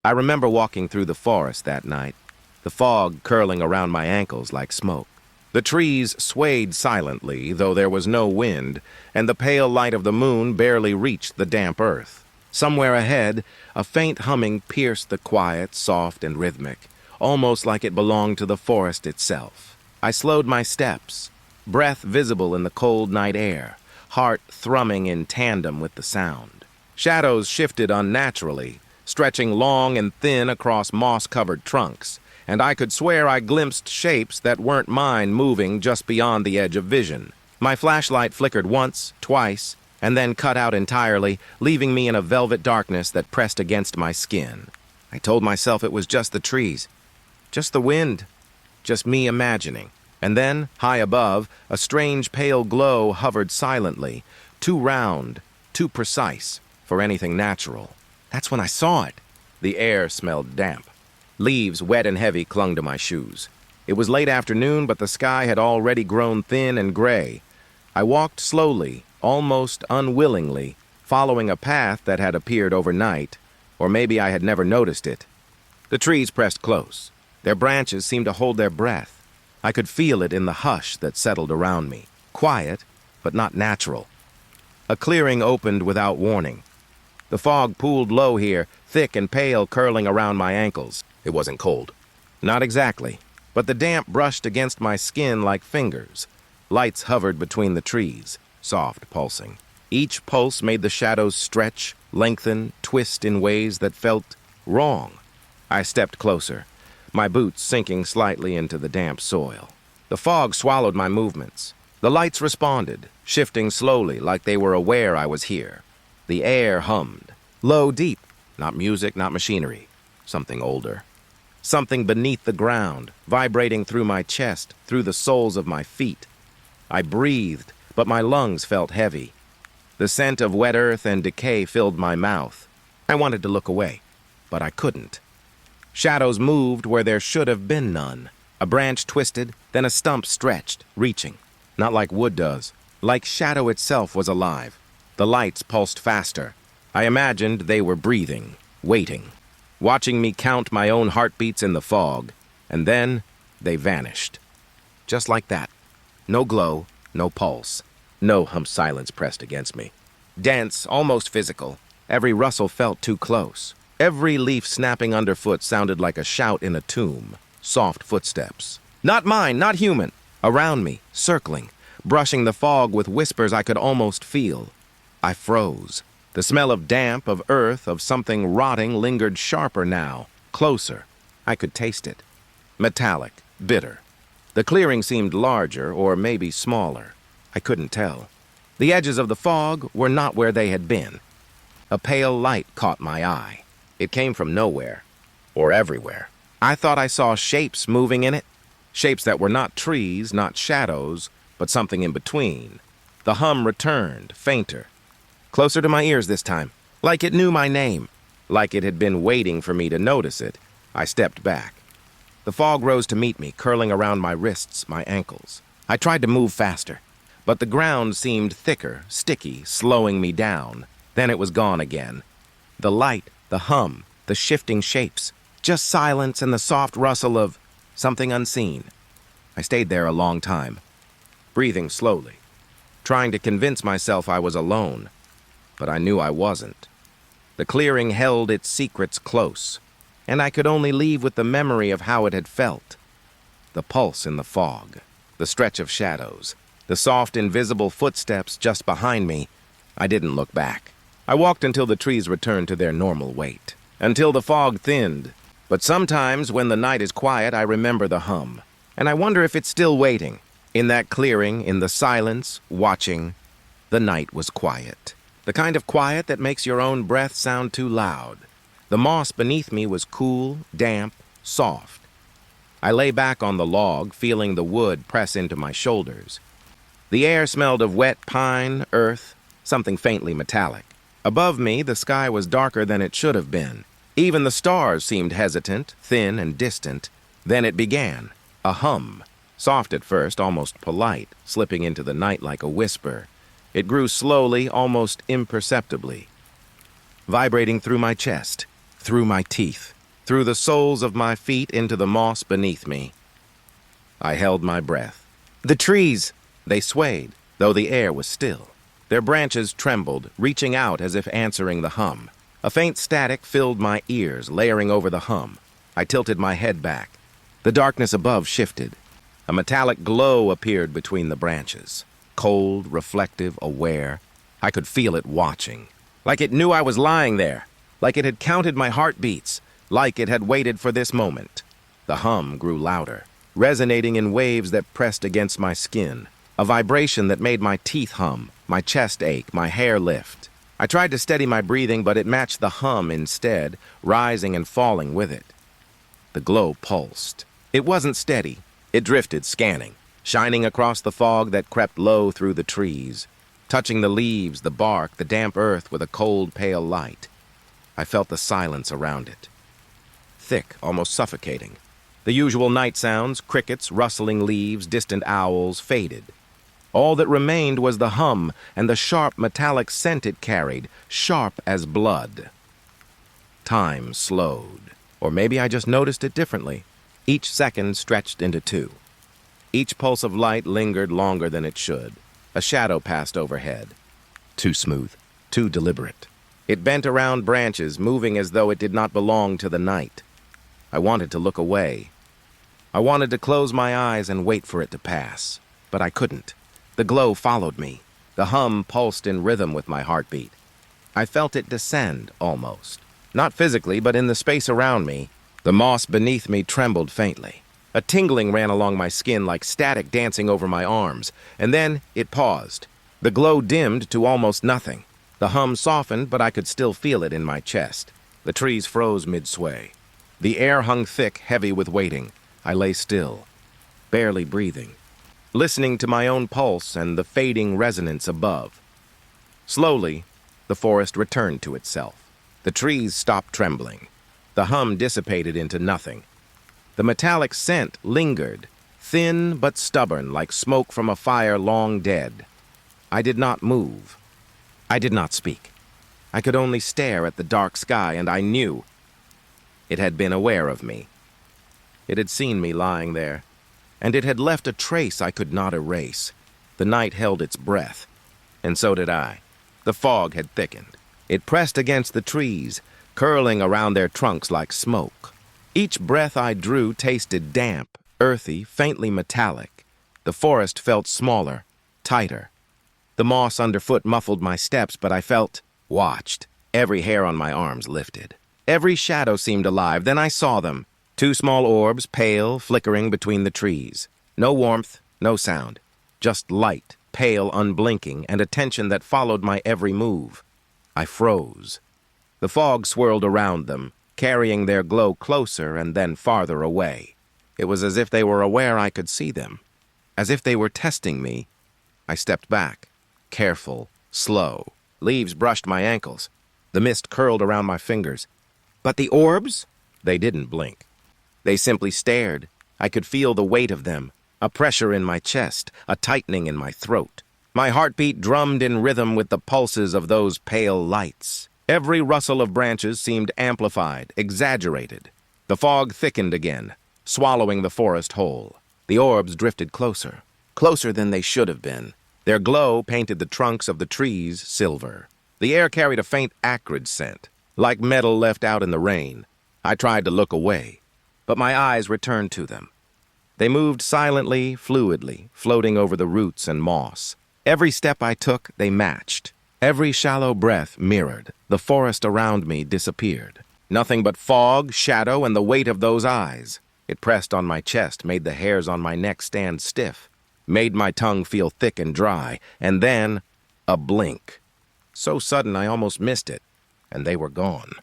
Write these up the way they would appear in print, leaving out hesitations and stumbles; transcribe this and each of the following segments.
I remember walking through the forest that night, the fog curling around my ankles like smoke. The trees swayed silently, though there was no wind, and the pale light of the moon barely reached the damp earth. Somewhere ahead, a faint humming pierced the quiet, soft and rhythmic, almost like it belonged to the forest itself. I slowed my steps, breath visible in the cold night air, heart thrumming in tandem with the sound. Shadows shifted unnaturally, stretching long and thin across moss-covered trunks, and I could swear I glimpsed shapes that weren't mine moving just beyond the edge of vision. My flashlight flickered once, twice, and then cut out entirely, leaving me in a velvet darkness that pressed against my skin. I told myself it was just the trees, just the wind, just me imagining. And then, high above, a strange pale glow hovered silently, too round, too precise for anything natural. That's when I saw it. The air smelled damp. Leaves, wet and heavy, clung to my shoes. It was late afternoon, but the sky had already grown thin and gray. I walked slowly, almost unwillingly, following a path that had appeared overnight, or maybe I had never noticed it. The trees pressed close. Their branches seemed to hold their breath. I could feel it in the hush that settled around me. Quiet, but not natural. A clearing opened without warning. The fog pooled low here, thick and pale, curling around my ankles. It wasn't cold. Not exactly, but the damp brushed against my skin like fingers. Lights hovered between the trees, soft, pulsing. Each pulse made the shadows stretch, lengthen, twist in ways that felt wrong. I stepped closer, my boots sinking slightly into the damp soil. The fog swallowed my movements. The lights responded, shifting slowly like they were aware I was here. The air hummed, low, deep, not music, not machinery, something older. Something beneath the ground, vibrating through my chest, through the soles of my feet. I breathed, but my lungs felt heavy. The scent of wet earth and decay filled my mouth. I wanted to look away, but I couldn't. Shadows moved where there should have been none. A branch twisted, then a stump stretched, reaching. Not like wood does, like shadow itself was alive. The lights pulsed faster. I imagined they were breathing, waiting, watching me count my own heartbeats in the fog, and then they vanished. Just like that. No glow, no pulse, no silence pressed against me. Dense, almost physical. Every rustle felt too close. Every leaf snapping underfoot sounded like a shout in a tomb. Soft footsteps. Not mine, not human. Around me, circling, brushing the fog with whispers I could almost feel. I froze. The smell of damp, of earth, of something rotting lingered sharper now, closer. I could taste it. Metallic, bitter. The clearing seemed larger, or maybe smaller. I couldn't tell. The edges of the fog were not where they had been. A pale light caught my eye. It came from nowhere, or everywhere. I thought I saw shapes moving in it. Shapes that were not trees, not shadows, but something in between. The hum returned, fainter. Closer to my ears this time, like it knew my name, like it had been waiting for me to notice it. I stepped back. The fog rose to meet me, curling around my wrists, my ankles. I tried to move faster, but the ground seemed thicker, sticky, slowing me down. Then it was gone again. The light, the hum, the shifting shapes, just silence and the soft rustle of something unseen. I stayed there a long time, breathing slowly, trying to convince myself I was alone. But I knew I wasn't. The clearing held its secrets close, and I could only leave with the memory of how it had felt. The pulse in the fog, the stretch of shadows, the soft, invisible footsteps just behind me. I didn't look back. I walked until the trees returned to their normal weight, until the fog thinned. But sometimes when the night is quiet, I remember the hum, and I wonder if it's still waiting. In that clearing, in the silence, watching, the night was quiet. The kind of quiet that makes your own breath sound too loud. The moss beneath me was cool, damp, soft. I lay back on the log, feeling the wood press into my shoulders. The air smelled of wet pine, earth, something faintly metallic. Above me, the sky was darker than it should have been. Even the stars seemed hesitant, thin and distant. Then it began, a hum. Soft at first, almost polite, slipping into the night like a whisper. It grew slowly, almost imperceptibly, vibrating through my chest. through my teeth, through the soles of my feet into the moss beneath me. I held my breath. The trees! They swayed, though the air was still. Their branches trembled, reaching out as if answering the hum. A faint static filled my ears, layering over the hum. I tilted my head back. The darkness above shifted. A metallic glow appeared between the branches. Cold, reflective, aware. I could feel it watching. Like it knew I was lying there. Like it had counted my heartbeats. Like it had waited for this moment. The hum grew louder, resonating in waves that pressed against my skin. A vibration that made my teeth hum, my chest ache, my hair lift. I tried to steady my breathing, but it matched the hum instead, rising and falling with it. The glow pulsed. It wasn't steady. It drifted, scanning, shining across the fog that crept low through the trees, touching the leaves, the bark, the damp earth with a cold, pale light. I felt the silence around it. Thick, almost suffocating. The usual night sounds, crickets, rustling leaves, distant owls, faded. All that remained was the hum and the sharp metallic scent it carried, sharp as blood. Time slowed. Or maybe I just noticed it differently. Each second stretched into 2. Each pulse of light lingered longer than it should. A shadow passed overhead. Too smooth, too deliberate. It bent around branches, moving as though it did not belong to the night. I wanted to look away. I wanted to close my eyes and wait for it to pass, but I couldn't. The glow followed me. The hum pulsed in rhythm with my heartbeat. I felt it descend, almost. Not physically, but in the space around me. The moss beneath me trembled faintly. A tingling ran along my skin like static dancing over my arms, and then it paused. The glow dimmed to almost nothing. The hum softened, but I could still feel it in my chest. The trees froze mid-sway. The air hung thick, heavy with waiting. I lay still, barely breathing, listening to my own pulse and the fading resonance above. Slowly, the forest returned to itself. The trees stopped trembling. The hum dissipated into nothing. The metallic scent lingered, thin but stubborn, like smoke from a fire long dead. I did not move. I did not speak. I could only stare at the dark sky, and I knew it had been aware of me. It had seen me lying there, and it had left a trace I could not erase. The night held its breath, and so did I. The fog had thickened. It pressed against the trees, curling around their trunks like smoke. Each breath I drew tasted damp, earthy, faintly metallic. The forest felt smaller, tighter. The moss underfoot muffled my steps, but I felt watched. Every hair on my arms lifted. Every shadow seemed alive. Then I saw them. 2 small orbs, pale, flickering between the trees. No warmth, no sound. Just light, pale, unblinking, and a tension that followed my every move. I froze. The fog swirled around them, carrying their glow closer and then farther away. It was as if they were aware I could see them. As if they were testing me. I stepped back, careful, slow. Leaves brushed my ankles. The mist curled around my fingers. But the orbs? They didn't blink. They simply stared. I could feel the weight of them, a pressure in my chest, a tightening in my throat. My heartbeat drummed in rhythm with the pulses of those pale lights. Every rustle of branches seemed amplified, exaggerated. The fog thickened again, swallowing the forest whole. The orbs drifted closer, closer than they should have been. Their glow painted the trunks of the trees silver. The air carried a faint acrid scent, like metal left out in the rain. I tried to look away, but my eyes returned to them. They moved silently, fluidly, floating over the roots and moss. Every step I took, they matched. Every shallow breath mirrored. The forest around me disappeared. Nothing but fog, shadow, and the weight of those eyes. It pressed on my chest, made the hairs on my neck stand stiff, made my tongue feel thick and dry, and then a blink. So sudden I almost missed it, and they were gone.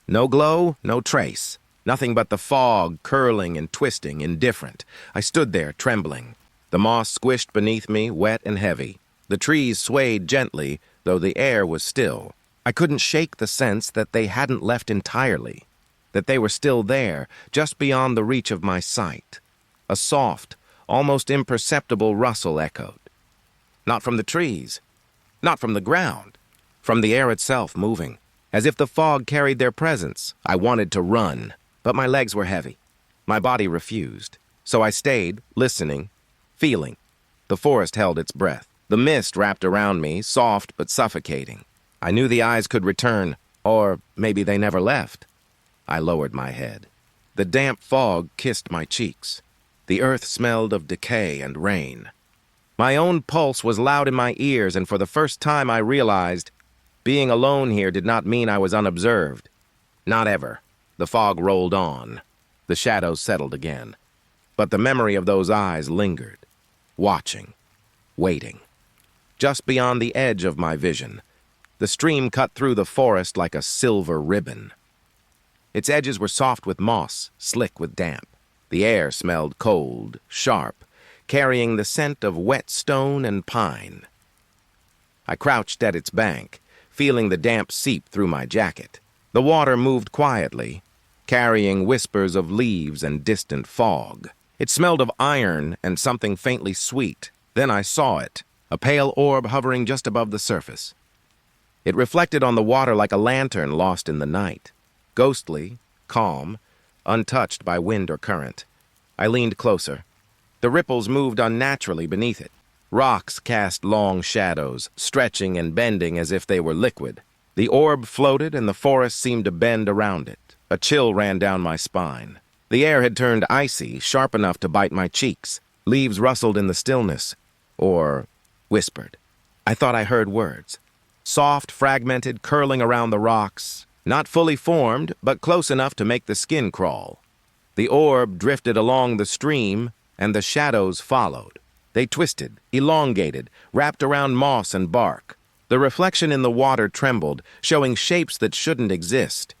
No glow, no trace. Nothing but the fog, curling and twisting, indifferent. I stood there, trembling. The moss squished beneath me, wet and heavy. The trees swayed gently, though the air was still. I couldn't shake the sense that they hadn't left entirely, that they were still there, just beyond the reach of my sight. A soft, almost imperceptible rustle echoed. Not from the trees, not from the ground, from the air itself moving. as if the fog carried their presence. I wanted to run, but my legs were heavy. My body refused, so I stayed, listening, feeling. The forest held its breath. The mist wrapped around me, soft but suffocating. I knew the eyes could return, or maybe they never left. I lowered my head. The damp fog kissed my cheeks. The earth smelled of decay and rain. My own pulse was loud in my ears, and for the first time I realized being alone here did not mean I was unobserved. Not ever. The fog rolled on. The shadows settled again. But the memory of those eyes lingered, watching, waiting. Just beyond the edge of my vision, the stream cut through the forest like a silver ribbon. Its edges were soft with moss, slick with damp. The air smelled cold, sharp, carrying the scent of wet stone and pine. I crouched at its bank, feeling the damp seep through my jacket. The water moved quietly, carrying whispers of leaves and distant fog. It smelled of iron and something faintly sweet. Then I saw it, a pale orb hovering just above the surface. It reflected on the water like a lantern lost in the night, ghostly, calm, untouched by wind or current. I leaned closer. The ripples moved unnaturally beneath it. Rocks cast long shadows, stretching and bending as if they were liquid. The orb floated, and the forest seemed to bend around it. A chill ran down my spine. The air had turned icy, sharp enough to bite my cheeks. Leaves rustled in the stillness, or whispered. I thought I heard words. Soft, fragmented, curling around the rocks. Not fully formed, but close enough to make the skin crawl. The orb drifted along the stream, and the shadows followed. They twisted, elongated, wrapped around moss and bark. The reflection in the water trembled, showing shapes that shouldn't exist.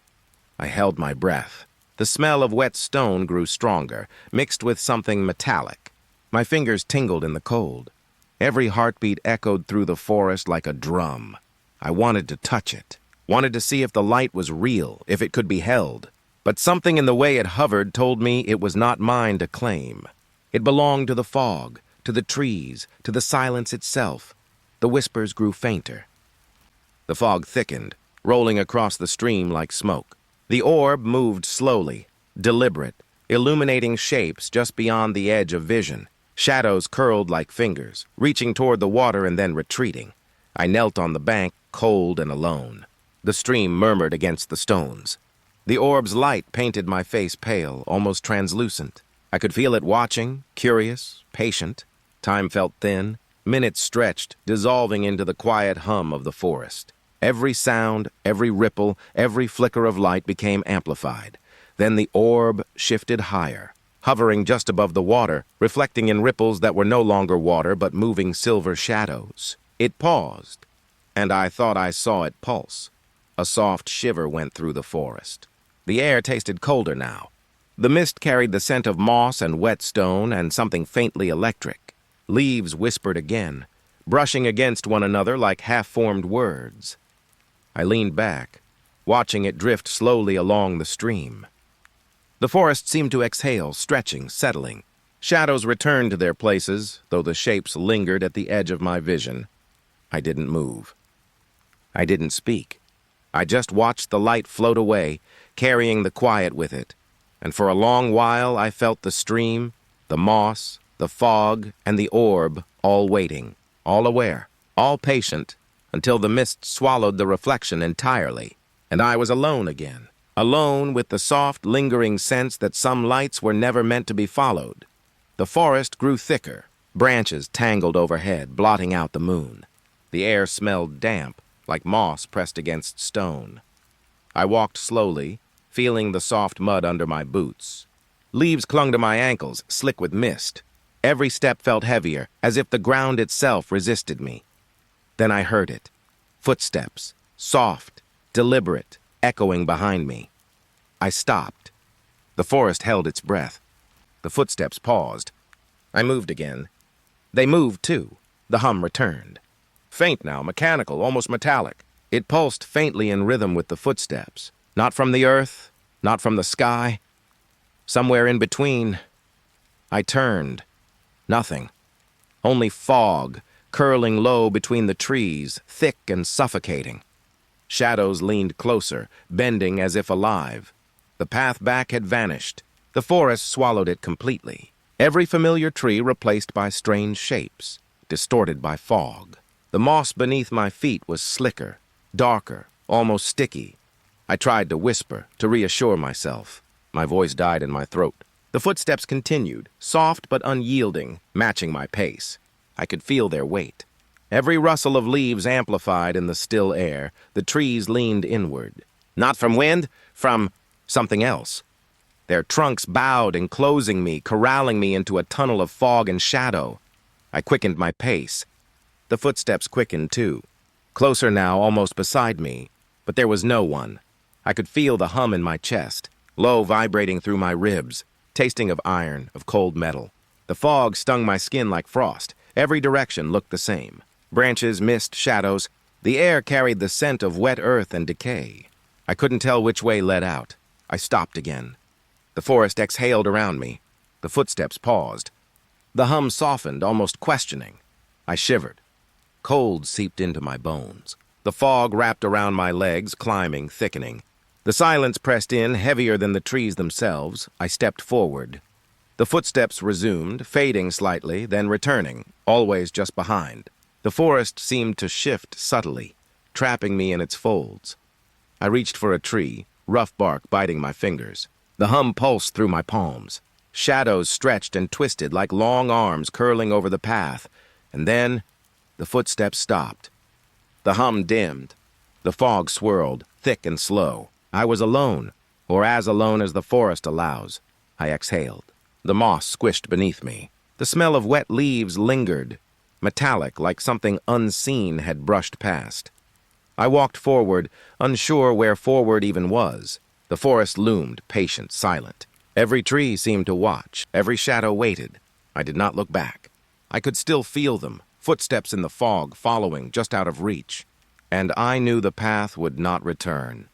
I held my breath. The smell of wet stone grew stronger, mixed with something metallic. My fingers tingled in the cold. Every heartbeat echoed through the forest like a drum. I wanted to touch it, wanted to see if the light was real, if it could be held. But something in the way it hovered told me it was not mine to claim. It belonged to the fog, to the trees, to the silence itself. The whispers grew fainter. The fog thickened, rolling across the stream like smoke. The orb moved slowly, deliberate, illuminating shapes just beyond the edge of vision. Shadows curled like fingers, reaching toward the water and then retreating. I knelt on the bank, cold and alone. The stream murmured against the stones. The orb's light painted my face pale, almost translucent. I could feel it watching, curious, patient. Time felt thin. Minutes stretched, dissolving into the quiet hum of the forest. Every sound, every ripple, every flicker of light became amplified. Then the orb shifted higher, hovering just above the water, reflecting in ripples that were no longer water but moving silver shadows. It paused, and I thought I saw it pulse. A soft shiver went through the forest. The air tasted colder now. The mist carried the scent of moss and wet stone and something faintly electric. Leaves whispered again, brushing against one another like half-formed words. I leaned back, watching it drift slowly along the stream. The forest seemed to exhale, stretching, settling. Shadows returned to their places, though the shapes lingered at the edge of my vision. I didn't move. I didn't speak. I just watched the light float away, carrying the quiet with it. And for a long while I felt the stream, the moss, the fog, and the orb all waiting, all aware, all patient, until the mist swallowed the reflection entirely, and I was alone again, alone with the soft, lingering sense that some lights were never meant to be followed. The forest grew thicker, branches tangled overhead, blotting out the moon. The air smelled damp, like moss pressed against stone. I walked slowly, feeling the soft mud under my boots. Leaves clung to my ankles, slick with mist. Every step felt heavier, as if the ground itself resisted me. Then I heard it. Footsteps, soft, deliberate, echoing behind me. I stopped. The forest held its breath. The footsteps paused. I moved again. They moved, too. The hum returned. Faint now, mechanical, almost metallic. It pulsed faintly in rhythm with the footsteps. Not from the earth, not from the sky. Somewhere in between. I turned. Nothing. Only fog, curling low between the trees, thick and suffocating. Shadows leaned closer, bending as if alive. The path back had vanished. The forest swallowed it completely. Every familiar tree replaced by strange shapes, distorted by fog. The moss beneath my feet was slicker, darker, almost sticky. I tried to whisper, to reassure myself. My voice died in my throat. The footsteps continued, soft but unyielding, matching my pace. I could feel their weight. Every rustle of leaves amplified in the still air. The trees leaned inward. Not from wind, from something else. Their trunks bowed, enclosing me, corralling me into a tunnel of fog and shadow. I quickened my pace. The footsteps quickened too. Closer now, almost beside me. But there was no one. I could feel the hum in my chest, low vibrating through my ribs, tasting of iron, of cold metal. The fog stung my skin like frost. Every direction looked the same. Branches, mist, shadows. The air carried the scent of wet earth and decay. I couldn't tell which way led out. I stopped again. The forest exhaled around me. The footsteps paused. The hum softened, almost questioning. I shivered. Cold seeped into my bones. The fog wrapped around my legs, climbing, thickening. The silence pressed in, heavier than the trees themselves. I stepped forward. The footsteps resumed, fading slightly, then returning, always just behind. The forest seemed to shift subtly, trapping me in its folds. I reached for a tree, rough bark biting my fingers. The hum pulsed through my palms. Shadows stretched and twisted like long arms curling over the path. And then, the footsteps stopped. The hum dimmed. The fog swirled, thick and slow. I was alone, or as alone as the forest allows. I exhaled. The moss squished beneath me. The smell of wet leaves lingered, metallic like something unseen had brushed past. I walked forward, unsure where forward even was. The forest loomed, patient, silent. Every tree seemed to watch. Every shadow waited. I did not look back. I could still feel them, footsteps in the fog following, just out of reach. And I knew the path would not return.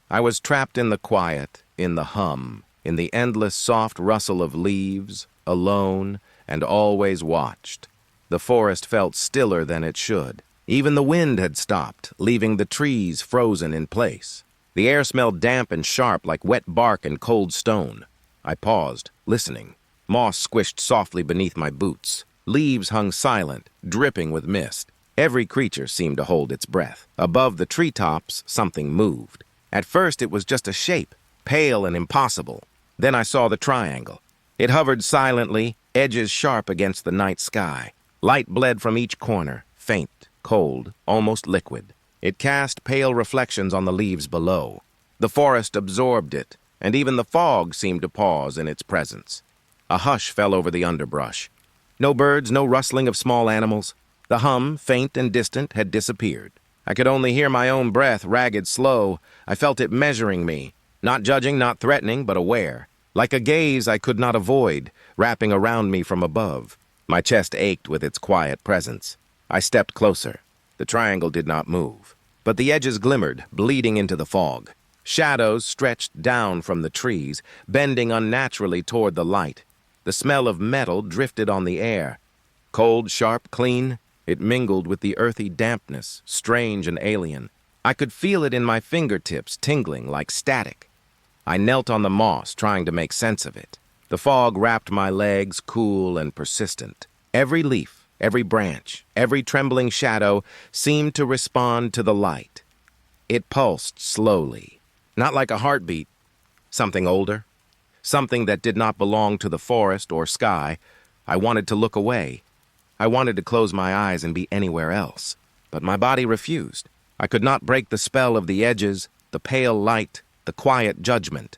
I was trapped in the quiet, in the hum, in the endless soft rustle of leaves, alone, and always watched. The forest felt stiller than it should. Even the wind had stopped, leaving the trees frozen in place. The air smelled damp and sharp like wet bark and cold stone. I paused, listening. Moss squished softly beneath my boots. Leaves hung silent, dripping with mist. Every creature seemed to hold its breath. Above the treetops, something moved. At first, it was just a shape, pale and impossible. Then I saw the triangle. It hovered silently, edges sharp against the night sky. Light bled from each corner, faint, cold, almost liquid. It cast pale reflections on the leaves below. The forest absorbed it, and even the fog seemed to pause in its presence. A hush fell over the underbrush. No birds, no rustling of small animals. The hum, faint and distant, had disappeared. I could only hear my own breath, ragged, slow. I felt it measuring me, not judging, not threatening, but aware. Like a gaze I could not avoid, wrapping around me from above. My chest ached with its quiet presence. I stepped closer. The triangle did not move, but the edges glimmered, bleeding into the fog. Shadows stretched down from the trees, bending unnaturally toward the light. The smell of metal drifted on the air. Cold, sharp, clean, it mingled with the earthy dampness, strange and alien. I could feel it in my fingertips, tingling like static. I knelt on the moss, trying to make sense of it. The fog wrapped my legs, cool and persistent. Every leaf, every branch, every trembling shadow seemed to respond to the light. It pulsed slowly, not like a heartbeat, something older, something that did not belong to the forest or sky. I wanted to look away. I wanted to close my eyes and be anywhere else, but my body refused. I could not break the spell of the edges, the pale light, the quiet judgment.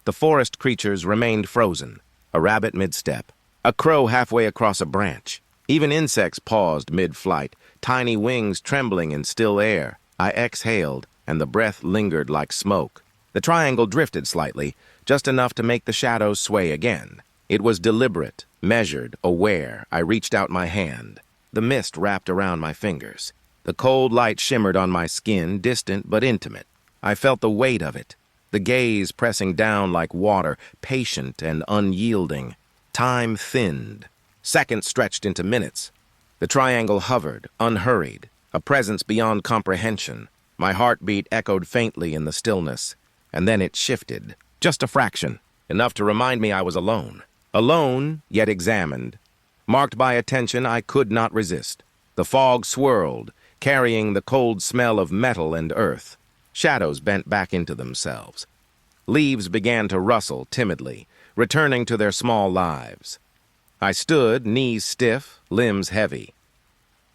The forest creatures remained frozen, a rabbit mid-step, a crow halfway across a branch. Even insects paused mid-flight, tiny wings trembling in still air. I exhaled, and the breath lingered like smoke. The triangle drifted slightly, just enough to make the shadows sway again. It was deliberate, measured, aware. I reached out my hand. The mist wrapped around my fingers. The cold light shimmered on my skin, distant but intimate. I felt the weight of it, the gaze pressing down like water, patient and unyielding. Time thinned. Seconds stretched into minutes. The triangle hovered, unhurried, a presence beyond comprehension. My heartbeat echoed faintly in the stillness, and then it shifted, just a fraction, enough to remind me I was alone. Alone, yet examined, marked by a tension I could not resist. The fog swirled, carrying the cold smell of metal and earth. Shadows bent back into themselves. Leaves began to rustle timidly, returning to their small lives. I stood, knees stiff, limbs heavy.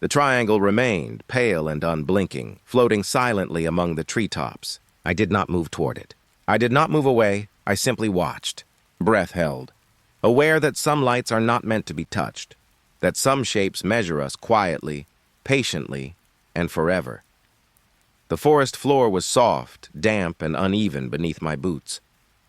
The triangle remained, pale and unblinking, floating silently among the treetops. I did not move toward it. I did not move away. I simply watched, breath held, aware that some lights are not meant to be touched, that some shapes measure us quietly, patiently, and forever. The forest floor was soft, damp, and uneven beneath my boots.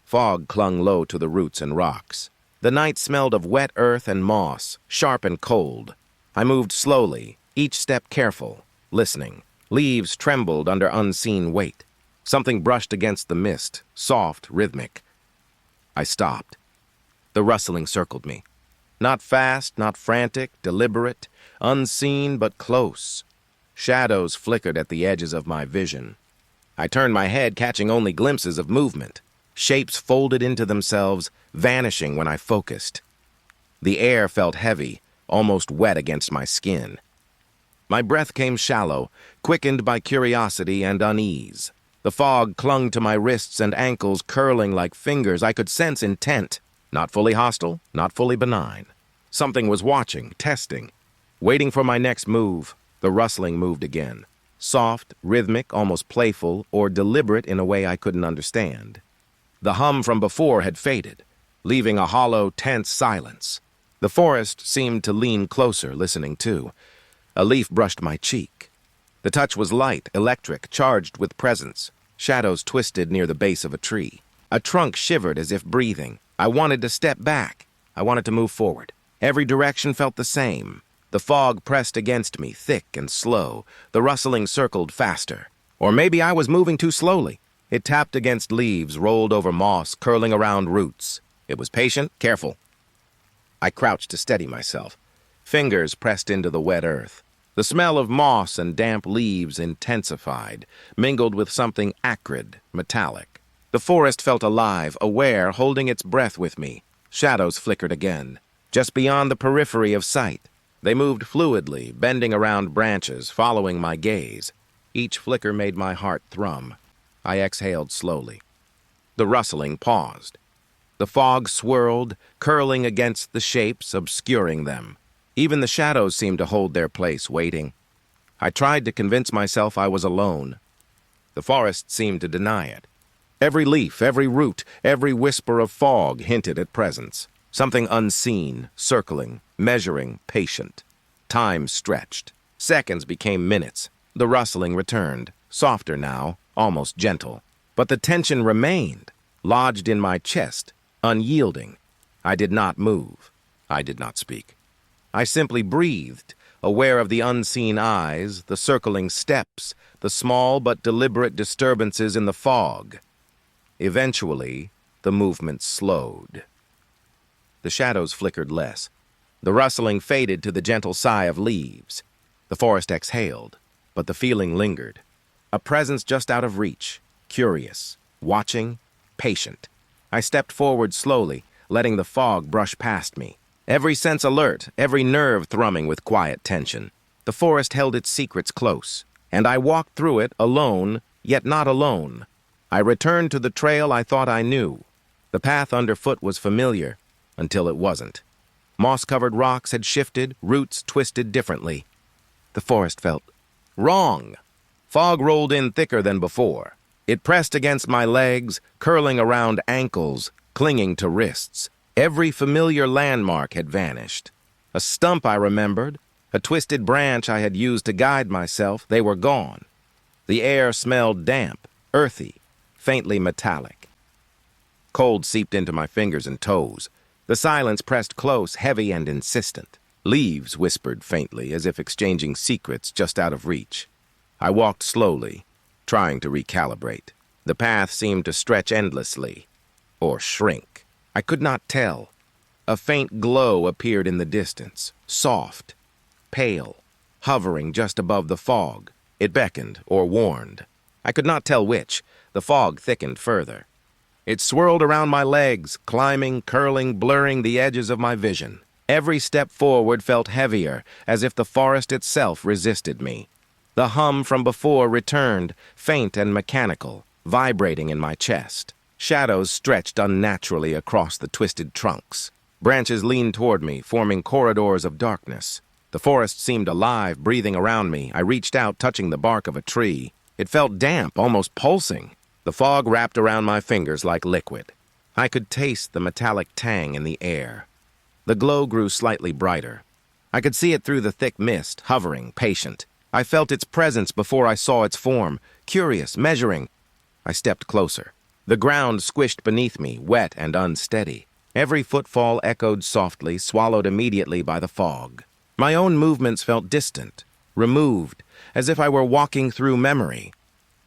Fog clung low to the roots and rocks. The night smelled of wet earth and moss, sharp and cold. I moved slowly, each step careful, listening. Leaves trembled under unseen weight. Something brushed against the mist, soft, rhythmic. I stopped. The rustling circled me. Not fast, not frantic, deliberate, unseen but close. Shadows flickered at the edges of my vision. I turned my head, catching only glimpses of movement. Shapes folded into themselves, vanishing when I focused. The air felt heavy, almost wet against my skin. My breath came shallow, quickened by curiosity and unease. The fog clung to my wrists and ankles, curling like fingers. I could sense intent. Not fully hostile, not fully benign. Something was watching, testing, waiting for my next move. The rustling moved again. Soft, rhythmic, almost playful, or deliberate in a way I couldn't understand. The hum from before had faded, leaving a hollow, tense silence. The forest seemed to lean closer, listening too. A leaf brushed my cheek. The touch was light, electric, charged with presence. Shadows twisted near the base of a tree. A trunk shivered as if breathing. I wanted to step back. I wanted to move forward. Every direction felt the same. The fog pressed against me, thick and slow. The rustling circled faster. Or maybe I was moving too slowly. It tapped against leaves, rolled over moss, curling around roots. It was patient, careful. I crouched to steady myself. Fingers pressed into the wet earth. The smell of moss and damp leaves intensified, mingled with something acrid, metallic. The forest felt alive, aware, holding its breath with me. Shadows flickered again, just beyond the periphery of sight. They moved fluidly, bending around branches, following my gaze. Each flicker made my heart thrum. I exhaled slowly. The rustling paused. The fog swirled, curling against the shapes, obscuring them. Even the shadows seemed to hold their place, waiting. I tried to convince myself I was alone. The forest seemed to deny it. Every leaf, every root, every whisper of fog hinted at presence. Something unseen, circling, measuring, patient. Time stretched. Seconds became minutes. The rustling returned, softer now, almost gentle. But the tension remained, lodged in my chest, unyielding. I did not move. I did not speak. I simply breathed, aware of the unseen eyes, the circling steps, the small but deliberate disturbances in the fog. Eventually, the movement slowed. The shadows flickered less. The rustling faded to the gentle sigh of leaves. The forest exhaled, but the feeling lingered. A presence just out of reach, curious, watching, patient. I stepped forward slowly, letting the fog brush past me. Every sense alert, every nerve thrumming with quiet tension. The forest held its secrets close, and I walked through it alone, yet not alone. I returned to the trail I thought I knew. The path underfoot was familiar, until it wasn't. Moss-covered rocks had shifted, roots twisted differently. The forest felt wrong. Fog rolled in thicker than before. It pressed against my legs, curling around ankles, clinging to wrists. Every familiar landmark had vanished. A stump I remembered, a twisted branch I had used to guide myself, they were gone. The air smelled damp, earthy, faintly metallic. Cold seeped into my fingers and toes. The silence pressed close, heavy and insistent. Leaves whispered faintly, as if exchanging secrets just out of reach. I walked slowly, trying to recalibrate. The path seemed to stretch endlessly, or shrink. I could not tell. A faint glow appeared in the distance, soft, pale, hovering just above the fog. It beckoned or warned. I could not tell which. The fog thickened further. It swirled around my legs, climbing, curling, blurring the edges of my vision. Every step forward felt heavier, as if the forest itself resisted me. The hum from before returned, faint and mechanical, vibrating in my chest. Shadows stretched unnaturally across the twisted trunks. Branches leaned toward me, forming corridors of darkness. The forest seemed alive, breathing around me. I reached out, touching the bark of a tree. It felt damp, almost pulsing. The fog wrapped around my fingers like liquid. I could taste the metallic tang in the air. The glow grew slightly brighter. I could see it through the thick mist, hovering, patient. I felt its presence before I saw its form, curious, measuring. I stepped closer. The ground squished beneath me, wet and unsteady. Every footfall echoed softly, swallowed immediately by the fog. My own movements felt distant, removed, as if I were walking through memory.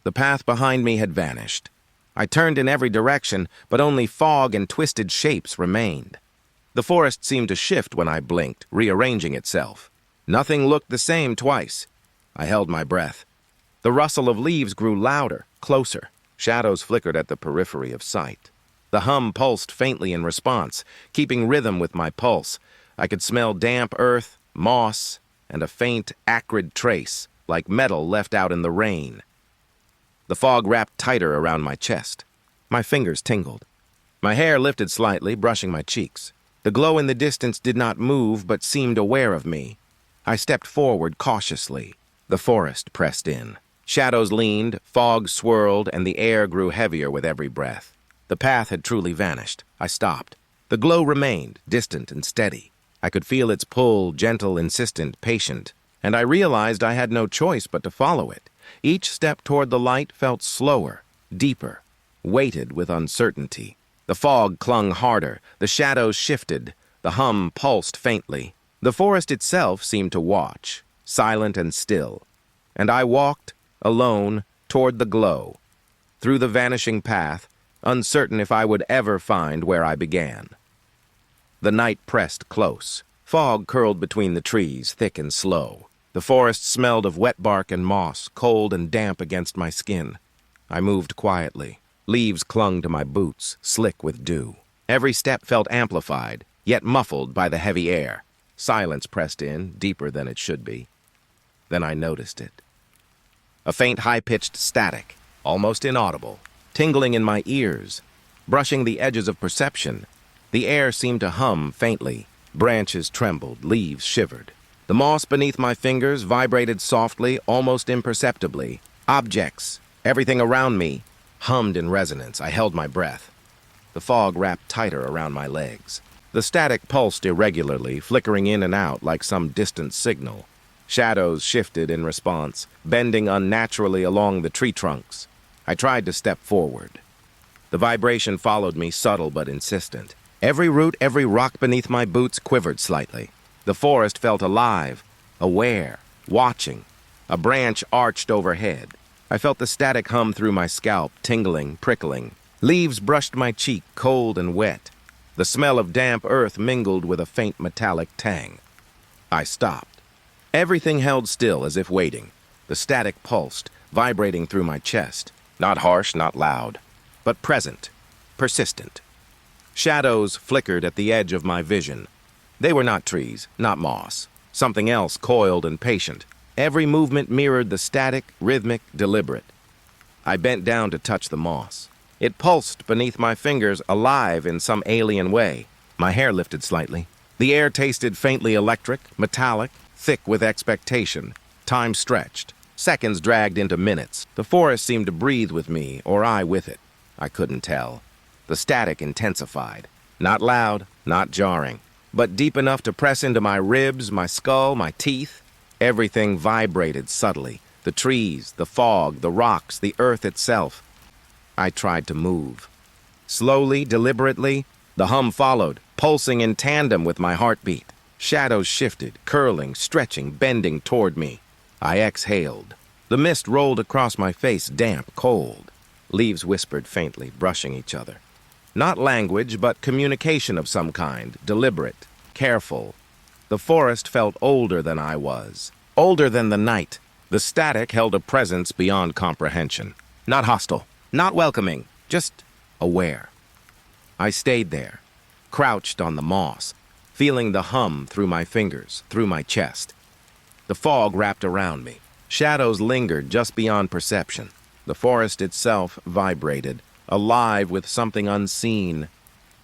The path behind me had vanished. I turned in every direction, but only fog and twisted shapes remained. The forest seemed to shift when I blinked, rearranging itself. Nothing looked the same twice. I held my breath. The rustle of leaves grew louder, closer. Shadows flickered at the periphery of sight. The hum pulsed faintly in response, keeping rhythm with my pulse. I could smell damp earth, moss, and a faint, acrid trace, like metal left out in the rain. The fog wrapped tighter around my chest. My fingers tingled. My hair lifted slightly, brushing my cheeks. The glow in the distance did not move, but seemed aware of me. I stepped forward cautiously. The forest pressed in. Shadows leaned, fog swirled, and the air grew heavier with every breath. The path had truly vanished. I stopped. The glow remained, distant and steady. I could feel its pull, gentle, insistent, patient, and I realized I had no choice but to follow it. Each step toward the light felt slower, deeper, weighted with uncertainty. The fog clung harder, the shadows shifted, the hum pulsed faintly. The forest itself seemed to watch, silent and still, and I walked, alone, toward the glow, through the vanishing path, uncertain if I would ever find where I began. The night pressed close. Fog curled between the trees, thick and slow. The forest smelled of wet bark and moss, cold and damp against my skin. I moved quietly. Leaves clung to my boots, slick with dew. Every step felt amplified, yet muffled by the heavy air. Silence pressed in, deeper than it should be. Then I noticed it. A faint, high-pitched static, almost inaudible, tingling in my ears, brushing the edges of perception. The air seemed to hum faintly. Branches trembled, leaves shivered. The moss beneath my fingers vibrated softly, almost imperceptibly. Objects, everything around me, hummed in resonance. I held my breath. The fog wrapped tighter around my legs. The static pulsed irregularly, flickering in and out like some distant signal. Shadows shifted in response, bending unnaturally along the tree trunks. I tried to step forward. The vibration followed me, subtle but insistent. Every root, every rock beneath my boots quivered slightly. The forest felt alive, aware, watching. A branch arched overhead. I felt the static hum through my scalp, tingling, prickling. Leaves brushed my cheek, cold and wet. The smell of damp earth mingled with a faint metallic tang. I stopped. Everything held still as if waiting. The static pulsed, vibrating through my chest. Not harsh, not loud, but present, persistent. Shadows flickered at the edge of my vision. They were not trees, not moss. Something else coiled and patient. Every movement mirrored the static, rhythmic, deliberate. I bent down to touch the moss. It pulsed beneath my fingers, alive in some alien way. My hair lifted slightly. The air tasted faintly electric, metallic, thick with expectation. Time stretched. Seconds dragged into minutes. The forest seemed to breathe with me, or I with it. I couldn't tell. The static intensified. Not loud, not jarring, but deep enough to press into my ribs, my skull, my teeth. Everything vibrated subtly. The trees, the fog, the rocks, the earth itself. I tried to move. Slowly, deliberately, the hum followed, pulsing in tandem with my heartbeat. Shadows shifted, curling, stretching, bending toward me. I exhaled. The mist rolled across my face, damp, cold. Leaves whispered faintly, brushing each other. Not language, but communication of some kind, deliberate, careful. The forest felt older than I was, older than the night. The static held a presence beyond comprehension. Not hostile, not welcoming, just aware. I stayed there, crouched on the moss, feeling the hum through my fingers, through my chest. The fog wrapped around me. Shadows lingered just beyond perception. The forest itself vibrated, alive with something unseen.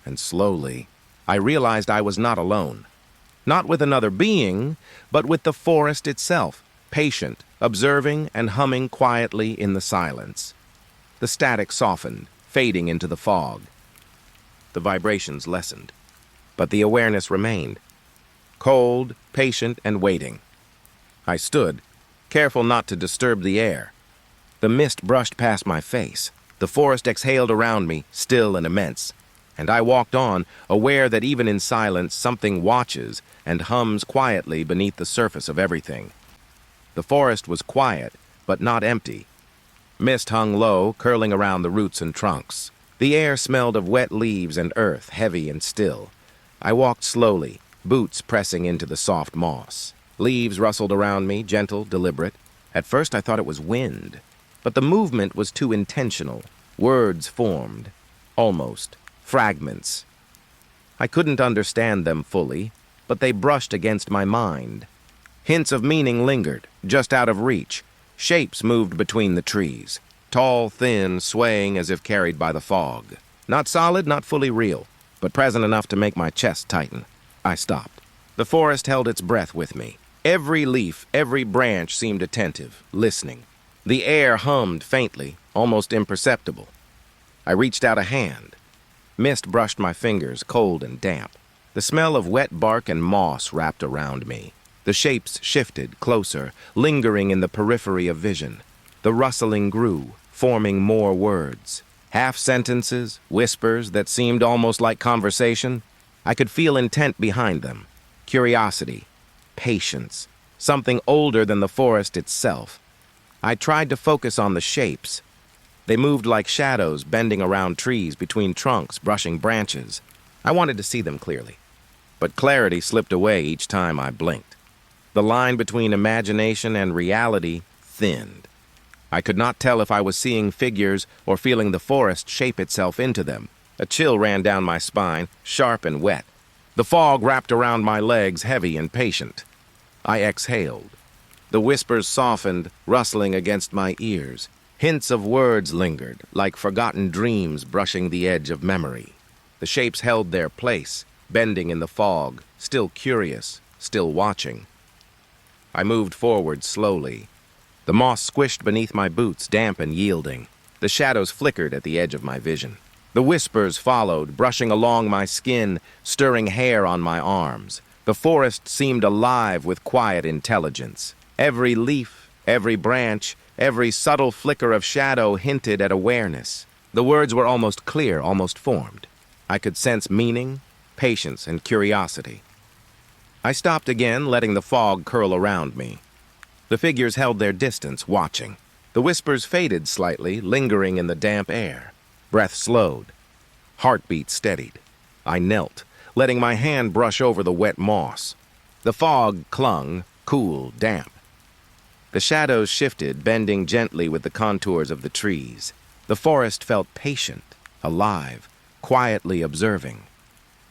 And slowly, I realized I was not alone. Not with another being, but with the forest itself, patient, observing and humming quietly in the silence. The static softened, fading into the fog. The vibrations lessened, but the awareness remained. Cold, patient, and waiting. I stood, careful not to disturb the air. The mist brushed past my face. The forest exhaled around me, still and immense. And I walked on, aware that even in silence something watches and hums quietly beneath the surface of everything. The forest was quiet, but not empty. Mist hung low, curling around the roots and trunks. The air smelled of wet leaves and earth, heavy and still. I walked slowly, boots pressing into the soft moss. Leaves rustled around me, gentle, deliberate. At first I thought it was wind, but the movement was too intentional. Words formed, almost, fragments. I couldn't understand them fully, but they brushed against my mind. Hints of meaning lingered, just out of reach. Shapes moved between the trees, tall, thin, swaying as if carried by the fog. Not solid, not fully real, but present enough to make my chest tighten. I stopped. The forest held its breath with me. Every leaf, every branch seemed attentive, listening. The air hummed faintly, almost imperceptible. I reached out a hand. Mist brushed my fingers, cold and damp. The smell of wet bark and moss wrapped around me. The shapes shifted, closer, lingering in the periphery of vision. The rustling grew, forming more words. Half-sentences, whispers that seemed almost like conversation. I could feel intent behind them. Curiosity, patience, something older than the forest itself. I tried to focus on the shapes. They moved like shadows, bending around trees, between trunks, brushing branches. I wanted to see them clearly, but clarity slipped away each time I blinked. The line between imagination and reality thinned. I could not tell if I was seeing figures or feeling the forest shape itself into them. A chill ran down my spine, sharp and wet. The fog wrapped around my legs, heavy and patient. I exhaled. The whispers softened, rustling against my ears. Hints of words lingered, like forgotten dreams brushing the edge of memory. The shapes held their place, bending in the fog, still curious, still watching. I moved forward slowly. The moss squished beneath my boots, damp and yielding. The shadows flickered at the edge of my vision. The whispers followed, brushing along my skin, stirring hair on my arms. The forest seemed alive with quiet intelligence. Every leaf, every branch, every subtle flicker of shadow hinted at awareness. The words were almost clear, almost formed. I could sense meaning, patience, and curiosity. I stopped again, letting the fog curl around me. The figures held their distance, watching. The whispers faded slightly, lingering in the damp air. Breath slowed. Heartbeat steadied. I knelt, letting my hand brush over the wet moss. The fog clung, cool, damp. The shadows shifted, bending gently with the contours of the trees. The forest felt patient, alive, quietly observing.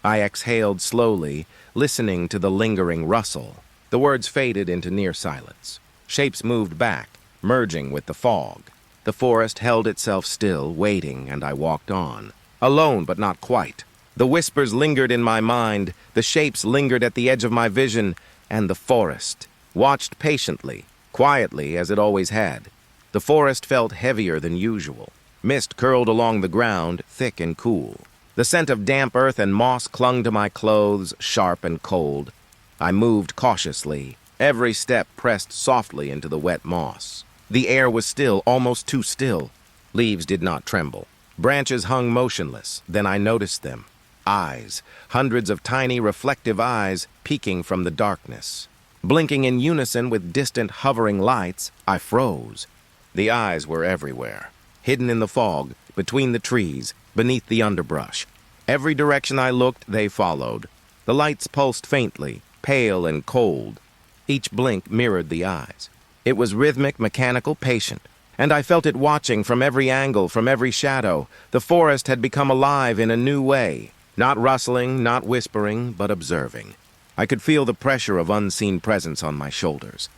I exhaled slowly, listening to the lingering rustle. The words faded into near silence. Shapes moved back, merging with the fog. The forest held itself still, waiting, and I walked on. Alone, but not quite. The whispers lingered in my mind, the shapes lingered at the edge of my vision, and the forest watched patiently, quietly as it always had. The forest felt heavier than usual. Mist curled along the ground, thick and cool. The scent of damp earth and moss clung to my clothes, sharp and cold. I moved cautiously. Every step pressed softly into the wet moss. The air was still, almost too still. Leaves did not tremble. Branches hung motionless. Then I noticed them. Eyes, hundreds of tiny reflective eyes peeking from the darkness. Blinking in unison with distant hovering lights, I froze. The eyes were everywhere, hidden in the fog, between the trees, beneath the underbrush. Every direction I looked, they followed. The lights pulsed faintly, pale and cold. Each blink mirrored the eyes. It was rhythmic, mechanical, patient. and I felt it watching from every angle, from every shadow. The forest had become alive in a new way, not rustling, not whispering, but observing. I could feel the pressure of unseen presence on my shoulders.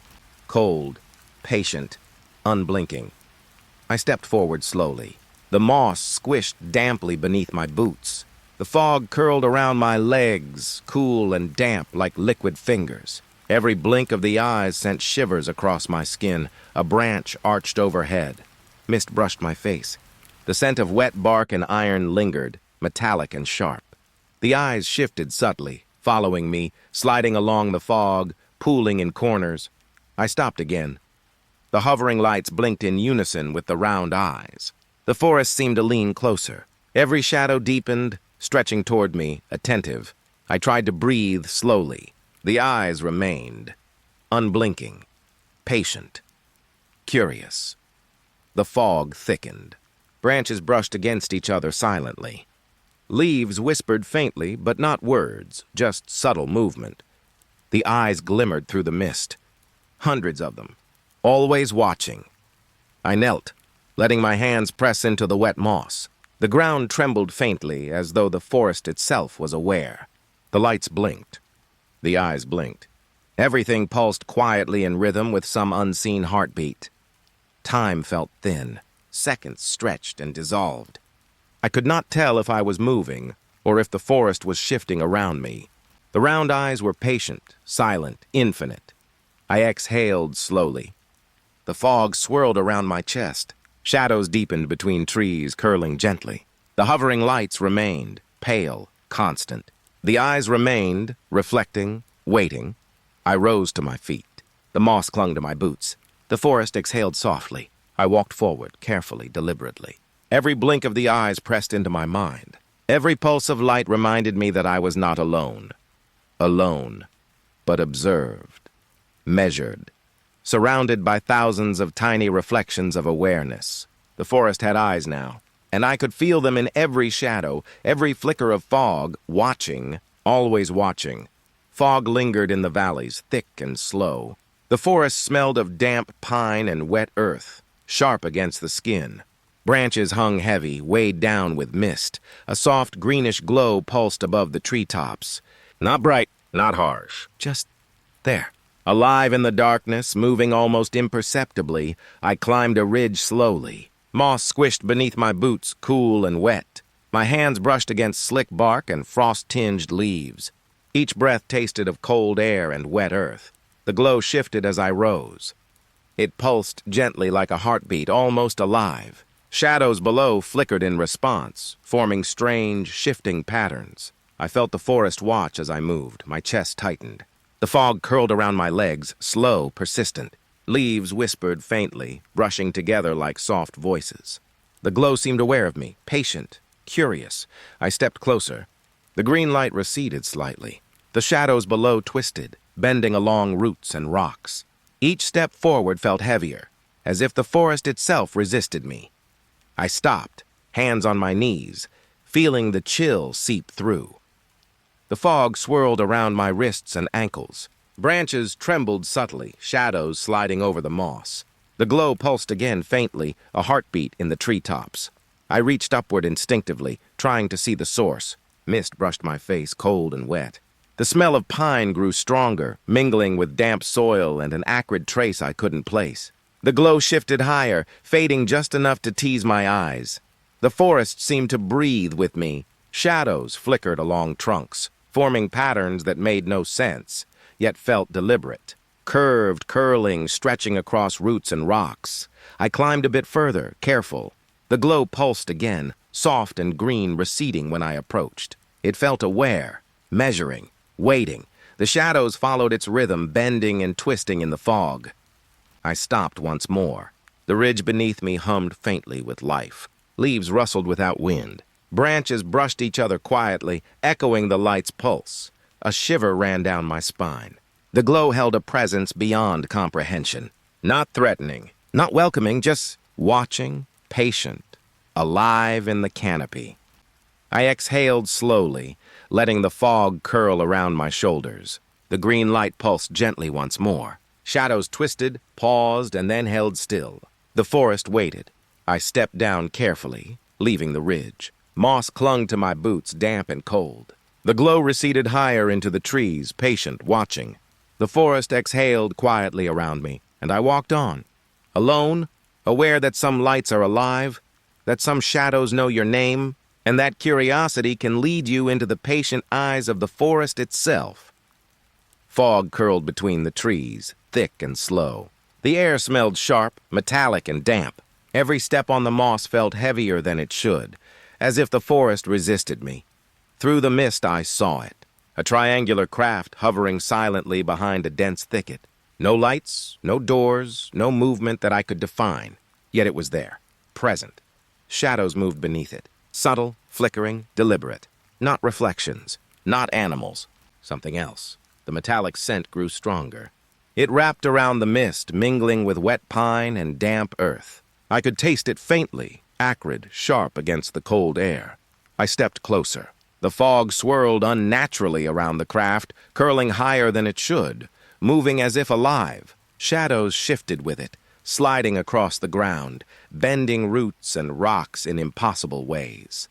Cold, patient, unblinking. I stepped forward slowly. The moss squished damply beneath my boots. The fog curled around my legs, cool and damp like liquid fingers. Every blink of the eyes sent shivers across my skin. A branch arched overhead. Mist brushed my face. The scent of wet bark and iron lingered, metallic and sharp. The eyes shifted subtly, following me, sliding along the fog, pooling in corners. I stopped again. The hovering lights blinked in unison with the round eyes. The forest seemed to lean closer. Every shadow deepened, stretching toward me, attentive. I tried to breathe slowly. The eyes remained, unblinking, patient, curious. The fog thickened. Branches brushed against each other silently. Leaves whispered faintly, but not words, just subtle movement. The eyes glimmered through the mist. Hundreds of them, always watching. I knelt, letting my hands press into the wet moss. The ground trembled faintly, as though the forest itself was aware. The lights blinked. The eyes blinked. Everything pulsed quietly in rhythm with some unseen heartbeat. Time felt thin. Seconds stretched and dissolved. I could not tell if I was moving or if the forest was shifting around me. The round eyes were patient, silent, infinite. I exhaled slowly. The fog swirled around my chest. Shadows deepened between trees, curling gently. The hovering lights remained, pale, constant. The eyes remained, reflecting, waiting. I rose to my feet. The moss clung to my boots. The forest exhaled softly. I walked forward, carefully, deliberately. Every blink of the eyes pressed into my mind. Every pulse of light reminded me that I was not alone. Alone, but observed, measured, surrounded by thousands of tiny reflections of awareness. The forest had eyes now, and I could feel them in every shadow, every flicker of fog, watching, always watching. Fog lingered in the valleys, thick and slow. The forest smelled of damp pine and wet earth, sharp against the skin. Branches hung heavy, weighed down with mist. A soft greenish glow pulsed above the treetops. Not bright, not harsh, just there. Alive in the darkness, moving almost imperceptibly, I climbed a ridge slowly. Moss squished beneath my boots, cool and wet. My hands brushed against slick bark and frost-tinged leaves. Each breath tasted of cold air and wet earth. The glow shifted as I rose. It pulsed gently like a heartbeat, almost alive. Shadows below flickered in response, forming strange, shifting patterns. I felt the forest watch as I moved. My chest tightened. The fog curled around my legs, slow, persistent. Leaves whispered faintly, brushing together like soft voices. The glow seemed aware of me, patient, curious. I stepped closer. The green light receded slightly. The shadows below twisted, bending along roots and rocks. Each step forward felt heavier, as if the forest itself resisted me. I stopped, hands on my knees, feeling the chill seep through. The fog swirled around my wrists and ankles. Branches trembled subtly, shadows sliding over the moss. The glow pulsed again faintly, a heartbeat in the treetops. I reached upward instinctively, trying to see the source. Mist brushed my face, cold and wet. The smell of pine grew stronger, mingling with damp soil and an acrid trace I couldn't place. The glow shifted higher, fading just enough to tease my eyes. The forest seemed to breathe with me. Shadows flickered along trunks, forming patterns that made no sense, yet felt deliberate. Curved, curling, stretching across roots and rocks. I climbed a bit further, careful. The glow pulsed again, soft and green, receding when I approached. It felt aware, measuring, waiting. The shadows followed its rhythm, bending and twisting in the fog. I stopped once more. The ridge beneath me hummed faintly with life. Leaves rustled without wind. Branches brushed each other quietly, echoing the light's pulse. A shiver ran down my spine. The glow held a presence beyond comprehension. Not threatening, not welcoming, just watching, patient, alive in the canopy. I exhaled slowly, letting the fog curl around my shoulders. The green light pulsed gently once more. Shadows twisted, paused, and then held still. The forest waited. I stepped down carefully, leaving the ridge. Moss clung to my boots, damp and cold. The glow receded higher into the trees, patient, watching. The forest exhaled quietly around me, and I walked on. Alone, aware that some lights are alive, that some shadows know your name, and that curiosity can lead you into the patient eyes of the forest itself. Fog curled between the trees, thick and slow. The air smelled sharp, metallic, and damp. Every step on the moss felt heavier than it should, as if the forest resisted me. Through the mist I saw it, a triangular craft hovering silently behind a dense thicket. No lights, no doors, no movement that I could define, yet it was there, present. Shadows moved beneath it, subtle, flickering, deliberate. Not reflections, not animals, something else. The metallic scent grew stronger. It wrapped around the mist, mingling with wet pine and damp earth. I could taste it faintly, acrid, sharp against the cold air. I stepped closer. The fog swirled unnaturally around the craft, curling higher than it should, moving as if alive. Shadows shifted with it, sliding across the ground, bending roots and rocks in impossible ways.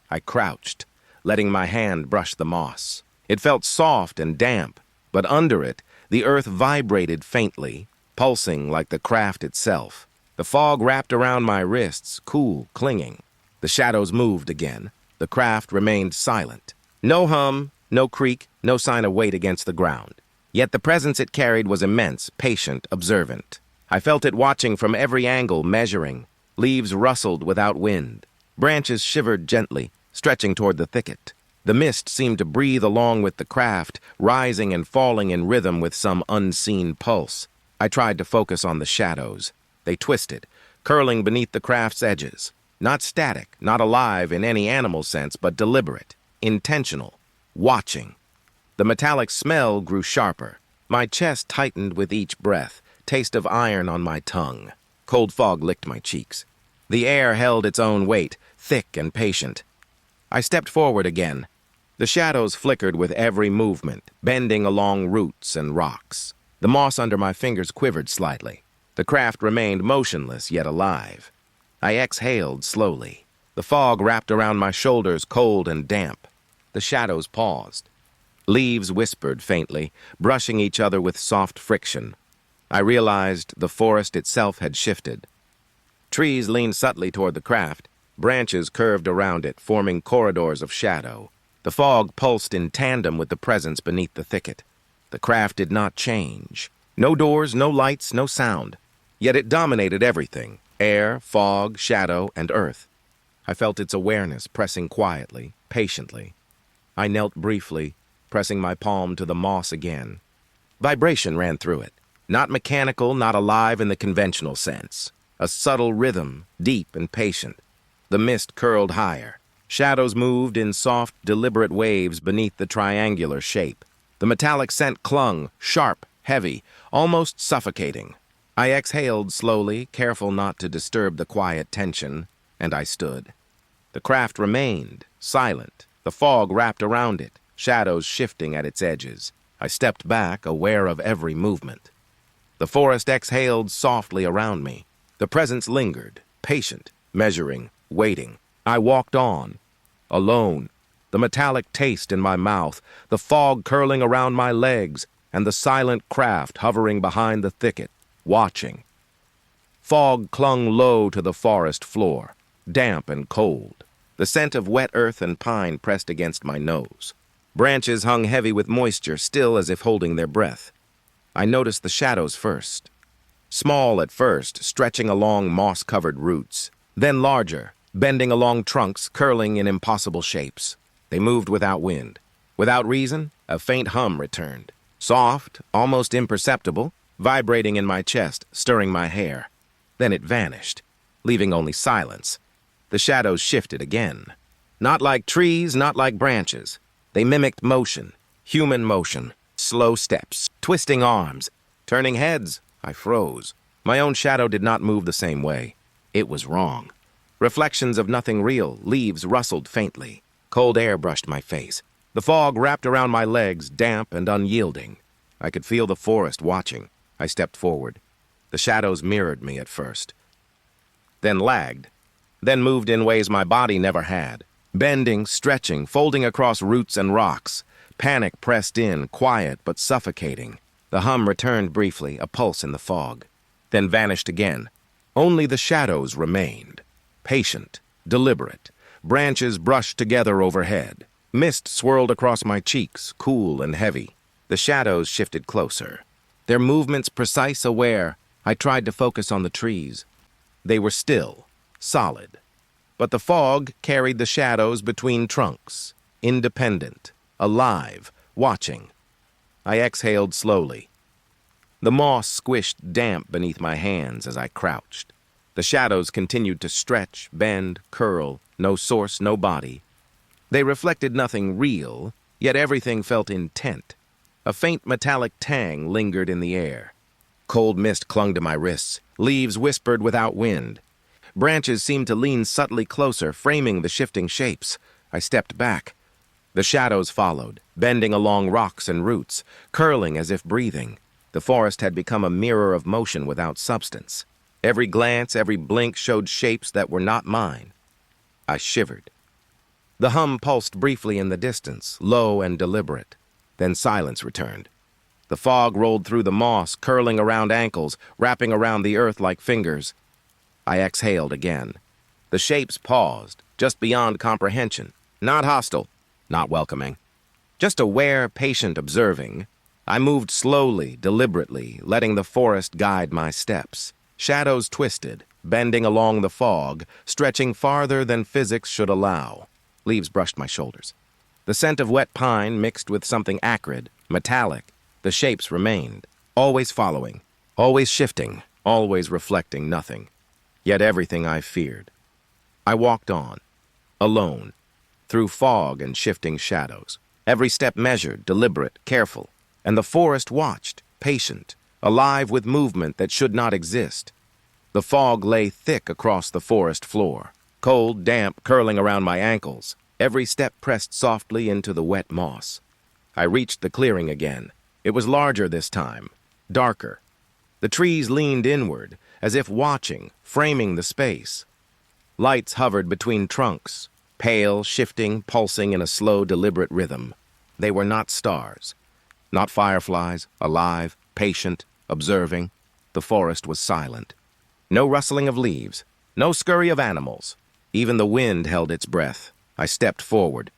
I crouched, letting my hand brush the moss. It felt soft and damp, but under it, the earth vibrated faintly, pulsing like the craft itself. The fog wrapped around my wrists, cool, clinging. The shadows moved again. The craft remained silent. No hum, no creak, no sign of weight against the ground. Yet the presence it carried was immense, patient, observant. I felt it watching from every angle, measuring. Leaves rustled without wind. Branches shivered gently, stretching toward the thicket. The mist seemed to breathe along with the craft, rising and falling in rhythm with some unseen pulse. I tried to focus on the shadows. They twisted, curling beneath the craft's edges. Not static, not alive in any animal sense, but deliberate, intentional, watching. The metallic smell grew sharper. My chest tightened with each breath, taste of iron on my tongue. Cold fog licked my cheeks. The air held its own weight, thick and patient. I stepped forward again. The shadows flickered with every movement, bending along roots and rocks. The moss under my fingers quivered slightly. The craft remained motionless yet alive. I exhaled slowly. The fog wrapped around my shoulders, cold and damp. The shadows paused. Leaves whispered faintly, brushing each other with soft friction. I realized the forest itself had shifted. Trees leaned subtly toward the craft. Branches curved around it, forming corridors of shadow. The fog pulsed in tandem with the presence beneath the thicket. The craft did not change. No doors, no lights, no sound. Yet it dominated everything: air, fog, shadow, and earth. I felt its awareness pressing quietly, patiently. I knelt briefly, pressing my palm to the moss again. Vibration ran through it. Not mechanical, not alive in the conventional sense. A subtle rhythm, deep and patient. The mist curled higher. Shadows moved in soft, deliberate waves beneath the triangular shape. The metallic scent clung, sharp, heavy, almost suffocating. I exhaled slowly, careful not to disturb the quiet tension, and I stood. The craft remained, silent, the fog wrapped around it, shadows shifting at its edges. I stepped back, aware of every movement. The forest exhaled softly around me. The presence lingered, patient, measuring, waiting. I walked on, alone, the metallic taste in my mouth, the fog curling around my legs, and the silent craft hovering behind the thicket, watching. Fog clung low to the forest floor, damp and cold. The scent of wet earth and pine pressed against my nose. Branches hung heavy with moisture, still as if holding their breath. I noticed the shadows first. Small at first, stretching along moss-covered roots, then larger, bending along trunks, curling in impossible shapes. They moved without wind. Without reason, a faint hum returned. Soft, almost imperceptible, vibrating in my chest, stirring my hair. Then it vanished, leaving only silence. The shadows shifted again. Not like trees, not like branches. They mimicked motion, human motion, slow steps, twisting arms, turning heads. I froze. My own shadow did not move the same way. It was wrong. Reflections of nothing real, leaves rustled faintly. Cold air brushed my face. The fog wrapped around my legs, damp and unyielding. I could feel the forest watching. I stepped forward. The shadows mirrored me at first, then lagged, then moved in ways my body never had. Bending, stretching, folding across roots and rocks. Panic pressed in, quiet but suffocating. The hum returned briefly, a pulse in the fog, then vanished again. Only the shadows remained. Patient, deliberate. Branches brushed together overhead. Mist swirled across my cheeks, cool and heavy. The shadows shifted closer. Their movements precise, aware. I tried to focus on the trees. They were still, solid. But the fog carried the shadows between trunks, independent, alive, watching. I exhaled slowly. The moss squished damp beneath my hands as I crouched. The shadows continued to stretch, bend, curl, no source, no body. They reflected nothing real, yet everything felt intent. A faint metallic tang lingered in the air. Cold mist clung to my wrists. Leaves whispered without wind. Branches seemed to lean subtly closer, framing the shifting shapes. I stepped back. The shadows followed, bending along rocks and roots, curling as if breathing. The forest had become a mirror of motion without substance. Every glance, every blink showed shapes that were not mine. I shivered. The hum pulsed briefly in the distance, low and deliberate. Then silence returned. The fog rolled through the moss, curling around ankles, wrapping around the earth like fingers. I exhaled again. The shapes paused, just beyond comprehension. Not hostile, not welcoming. Just aware, patient, observing. I moved slowly, deliberately, letting the forest guide my steps. Shadows twisted, bending along the fog, stretching farther than physics should allow. Leaves brushed my shoulders. The scent of wet pine mixed with something acrid, metallic. The shapes remained, always following, always shifting, always reflecting nothing. Yet everything I feared. I walked on, alone, through fog and shifting shadows. Every step measured, deliberate, careful. And the forest watched, patient, alive with movement that should not exist. The fog lay thick across the forest floor, cold, damp, curling around my ankles. Every step pressed softly into the wet moss. I reached the clearing again. It was larger this time, darker. The trees leaned inward, as if watching, framing the space. Lights hovered between trunks, pale, shifting, pulsing in a slow, deliberate rhythm. They were not stars, not fireflies, alive, patient, observing. The forest was silent. No rustling of leaves, no scurry of animals. Even the wind held its breath. I stepped forward.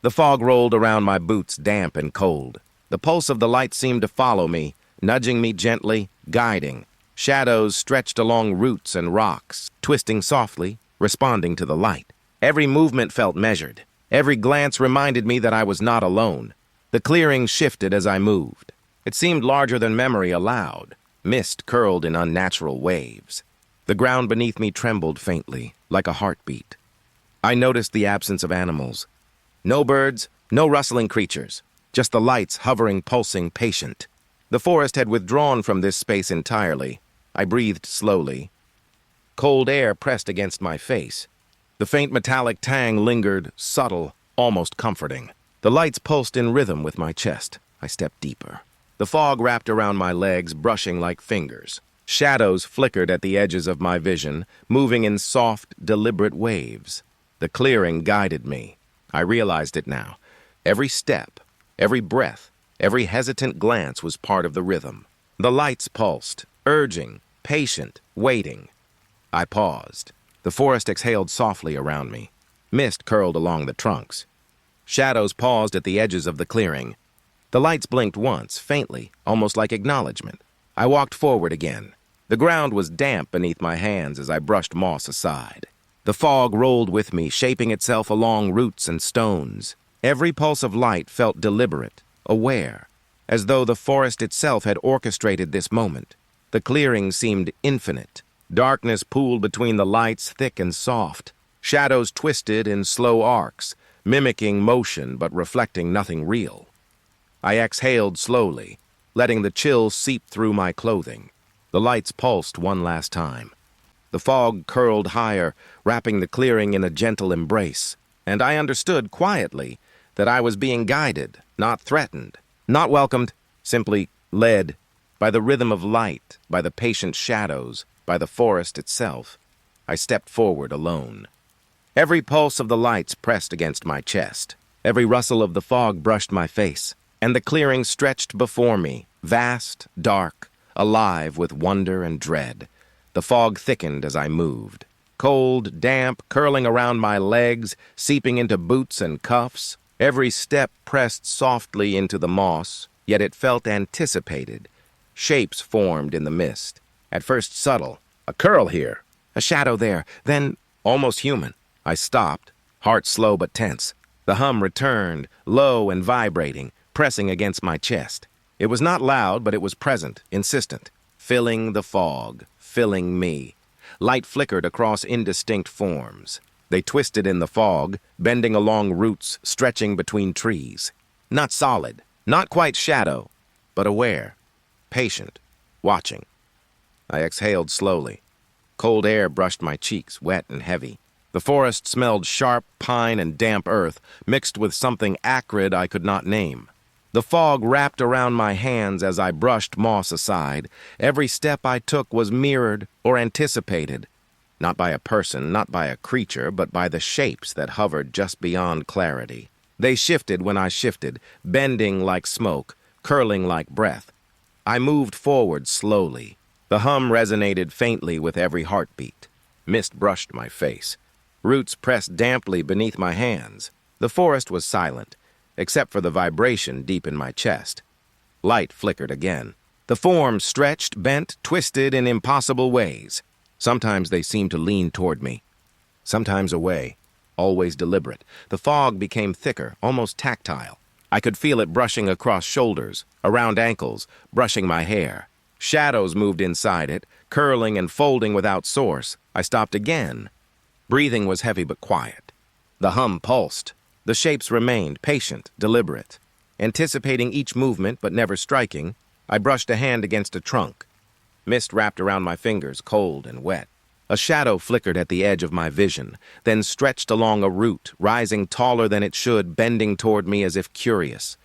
The fog rolled around my boots, damp and cold. The pulse of the light seemed to follow me, nudging me gently, guiding. Shadows stretched along roots and rocks, twisting softly, responding to the light. Every movement felt measured. Every glance reminded me that I was not alone. The clearing shifted as I moved. It seemed larger than memory allowed. Mist curled in unnatural waves. The ground beneath me trembled faintly, like a heartbeat. I noticed the absence of animals. No birds, no rustling creatures. Just the lights hovering, pulsing, patient. The forest had withdrawn from this space entirely. I breathed slowly. Cold air pressed against my face. The faint metallic tang lingered, subtle, almost comforting. The lights pulsed in rhythm with my chest. I stepped deeper. The fog wrapped around my legs, brushing like fingers. Shadows flickered at the edges of my vision, moving in soft, deliberate waves. The clearing guided me. I realized it now. Every step, every breath, every hesitant glance was part of the rhythm. The lights pulsed, urging, patient, waiting. I paused. The forest exhaled softly around me. Mist curled along the trunks. Shadows paused at the edges of the clearing. The lights blinked once, faintly, almost like acknowledgement. I walked forward again. The ground was damp beneath my hands as I brushed moss aside. The fog rolled with me, shaping itself along roots and stones. Every pulse of light felt deliberate, aware, as though the forest itself had orchestrated this moment. The clearing seemed infinite. Darkness pooled between the lights, thick and soft. Shadows twisted in slow arcs, mimicking motion but reflecting nothing real. I exhaled slowly, letting the chill seep through my clothing. The lights pulsed one last time. The fog curled higher, wrapping the clearing in a gentle embrace, and I understood quietly that I was being guided, not threatened, not welcomed, simply led by the rhythm of light, by the patient shadows, by the forest itself. I stepped forward alone. Every pulse of the lights pressed against my chest. Every rustle of the fog brushed my face, and the clearing stretched before me, vast, dark, alive with wonder and dread. The fog thickened as I moved. Cold, damp, curling around my legs, seeping into boots and cuffs. Every step pressed softly into the moss, yet it felt anticipated. Shapes formed in the mist. At first subtle. A curl here, a shadow there, then almost human. I stopped, heart slow but tense. The hum returned, low and vibrating, pressing against my chest. It was not loud, but it was present, insistent, filling the fog, filling me. Light flickered across indistinct forms. They twisted in the fog, bending along roots, stretching between trees. Not solid, not quite shadow, but aware, patient, watching. I exhaled slowly. Cold air brushed my cheeks, wet and heavy. The forest smelled sharp pine and damp earth, mixed with something acrid I could not name. The fog wrapped around my hands as I brushed moss aside. Every step I took was mirrored or anticipated, not by a person, not by a creature, but by the shapes that hovered just beyond clarity. They shifted when I shifted, bending like smoke, curling like breath. I moved forward slowly. The hum resonated faintly with every heartbeat. Mist brushed my face. Roots pressed damply beneath my hands. The forest was silent, except for the vibration deep in my chest. Light flickered again. The forms stretched, bent, twisted in impossible ways. Sometimes they seemed to lean toward me, sometimes away, always deliberate. The fog became thicker, almost tactile. I could feel it brushing across shoulders, around ankles, brushing my hair. Shadows moved inside it, curling and folding without source. I stopped again. Breathing was heavy but quiet. The hum pulsed. The shapes remained, patient, deliberate. Anticipating each movement but never striking, I brushed a hand against a trunk. Mist wrapped around my fingers, cold and wet. A shadow flickered at the edge of my vision, then stretched along a root, rising taller than it should, bending toward me as if curious.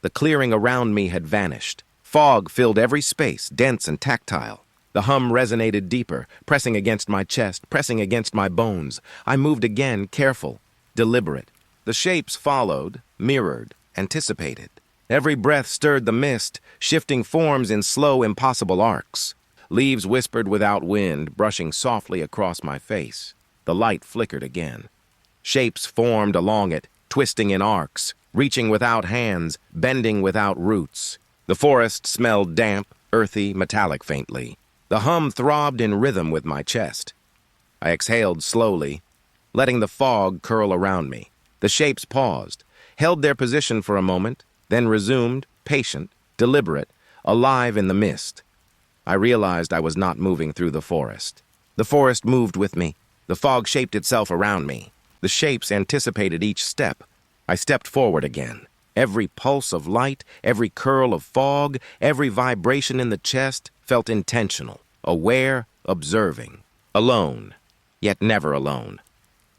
The clearing around me had vanished. Fog filled every space, dense and tactile. The hum resonated deeper, pressing against my chest, pressing against my bones. I moved again, careful, deliberate. The shapes followed, mirrored, anticipated. Every breath stirred the mist, shifting forms in slow, impossible arcs. Leaves whispered without wind, brushing softly across my face. The light flickered again. Shapes formed along it, twisting in arcs, reaching without hands, bending without roots. The forest smelled damp, earthy, metallic faintly. The hum throbbed in rhythm with my chest. I exhaled slowly, letting the fog curl around me. The shapes paused, held their position for a moment, then resumed, patient, deliberate, alive in the mist. I realized I was not moving through the forest. The forest moved with me. The fog shaped itself around me. The shapes anticipated each step. I stepped forward again. Every pulse of light, every curl of fog, every vibration in the chest felt intentional, aware, observing. Alone, yet never alone.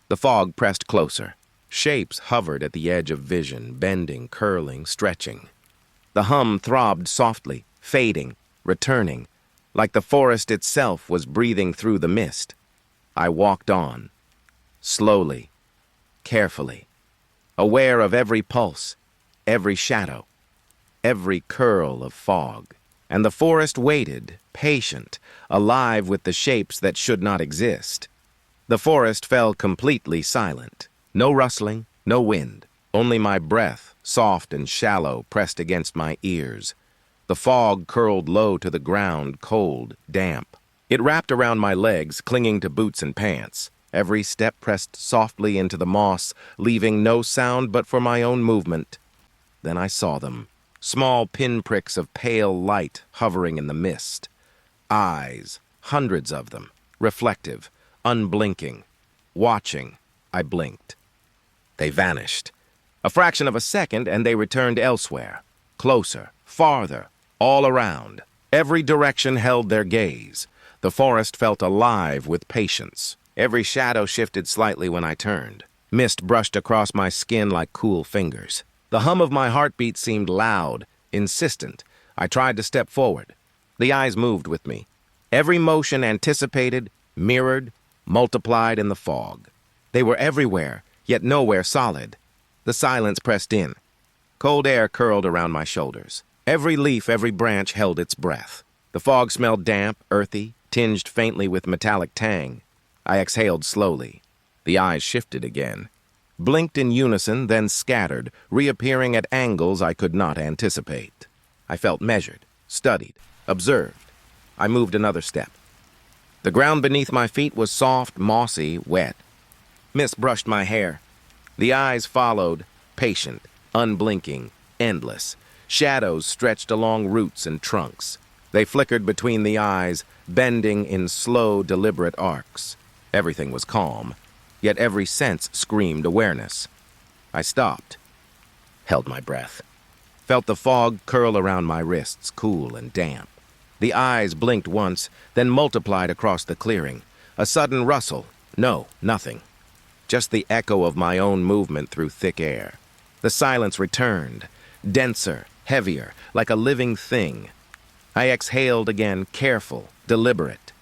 The fog pressed closer. Shapes hovered at the edge of vision, bending, curling, stretching. The hum throbbed softly, fading, returning, like the forest itself was breathing through the mist. I walked on, slowly, carefully, aware of every pulse, every shadow, every curl of fog. And the forest waited, patient, alive with the shapes that should not exist. The forest fell completely silent. No rustling, no wind, only my breath, soft and shallow, pressed against my ears. The fog curled low to the ground, cold, damp. It wrapped around my legs, clinging to boots and pants. Every step pressed softly into the moss, leaving no sound but for my own movement. Then I saw them, small pinpricks of pale light hovering in the mist. Eyes, hundreds of them, reflective, unblinking. Watching, I blinked. They vanished. A fraction of a second, and they returned elsewhere. Closer, farther, all around. Every direction held their gaze. The forest felt alive with patience. Every shadow shifted slightly when I turned. Mist brushed across my skin like cool fingers. The hum of my heartbeat seemed loud, insistent. I tried to step forward. The eyes moved with me. Every motion anticipated, mirrored, multiplied in the fog. They were everywhere, yet nowhere solid. The silence pressed in. Cold air curled around my shoulders. Every leaf, every branch held its breath. The fog smelled damp, earthy, tinged faintly with metallic tang. I exhaled slowly. The eyes shifted again. Blinked in unison, then scattered, reappearing at angles I could not anticipate. I felt measured, studied, observed. I moved another step. The ground beneath my feet was soft, mossy, wet. Mist brushed my hair. The eyes followed, patient, unblinking, endless. Shadows stretched along roots and trunks. They flickered between the eyes, bending in slow, deliberate arcs. Everything was calm, yet every sense screamed awareness. I stopped, held my breath, felt the fog curl around my wrists, cool and damp. The eyes blinked once, then multiplied across the clearing. A sudden rustle. No, nothing. Just the echo of my own movement through thick air. The silence returned, denser, heavier, like a living thing. I exhaled again, careful, deliberate.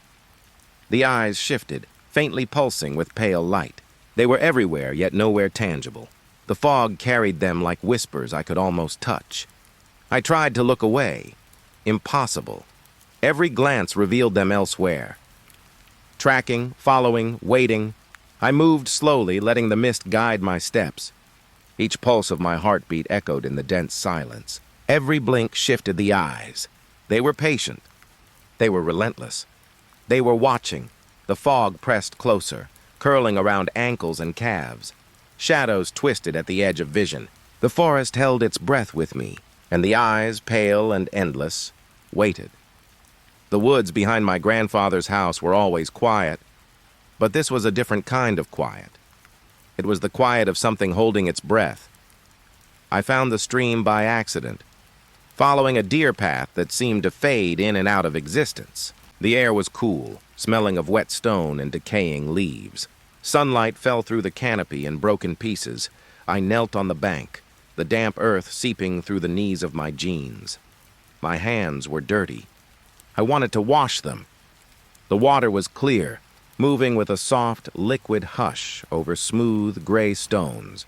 The eyes shifted, faintly pulsing with pale light. They were everywhere, yet nowhere tangible. The fog carried them like whispers I could almost touch. I tried to look away. Impossible. Every glance revealed them elsewhere. Tracking, following, waiting, I moved slowly, letting the mist guide my steps. Each pulse of my heartbeat echoed in the dense silence. Every blink shifted the eyes. They were patient. They were relentless. They were watching. The fog pressed closer, curling around ankles and calves. Shadows twisted at the edge of vision. The forest held its breath with me, and the eyes, pale and endless, waited. The woods behind my grandfather's house were always quiet, but this was a different kind of quiet. It was the quiet of something holding its breath. I found the stream by accident, following a deer path that seemed to fade in and out of existence. The air was cool, smelling of wet stone and decaying leaves. Sunlight fell through the canopy in broken pieces. I knelt on the bank, the damp earth seeping through the knees of my jeans. My hands were dirty. I wanted to wash them. The water was clear, moving with a soft, liquid hush over smooth, gray stones.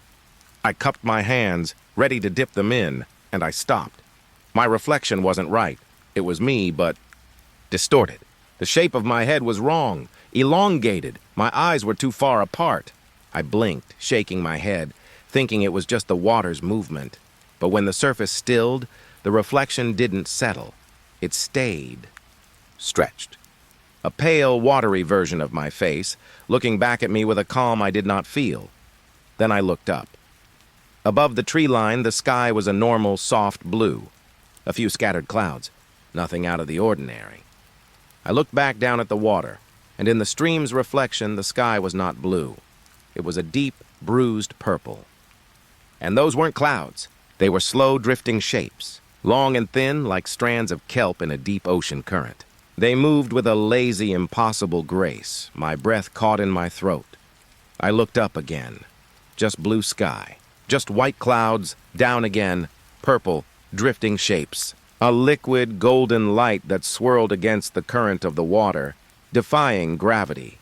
I cupped my hands, ready to dip them in, and I stopped. My reflection wasn't right. It was me, but distorted. The shape of my head was wrong, elongated. My eyes were too far apart. I blinked, shaking my head, thinking it was just the water's movement. But when the surface stilled, the reflection didn't settle. It stayed, stretched. A pale, watery version of my face, looking back at me with a calm I did not feel. Then I looked up. Above the tree line, the sky was a normal, soft blue. A few scattered clouds, nothing out of the ordinary. I looked back down at the water, and in the stream's reflection, the sky was not blue. It was a deep, bruised purple. And those weren't clouds. They were slow, drifting shapes, long and thin like strands of kelp in a deep ocean current. They moved with a lazy, impossible grace, my breath caught in my throat. I looked up again. Just blue sky. Just white clouds, down again, purple, drifting shapes. A liquid, golden light that swirled against the current of the water, defying gravity.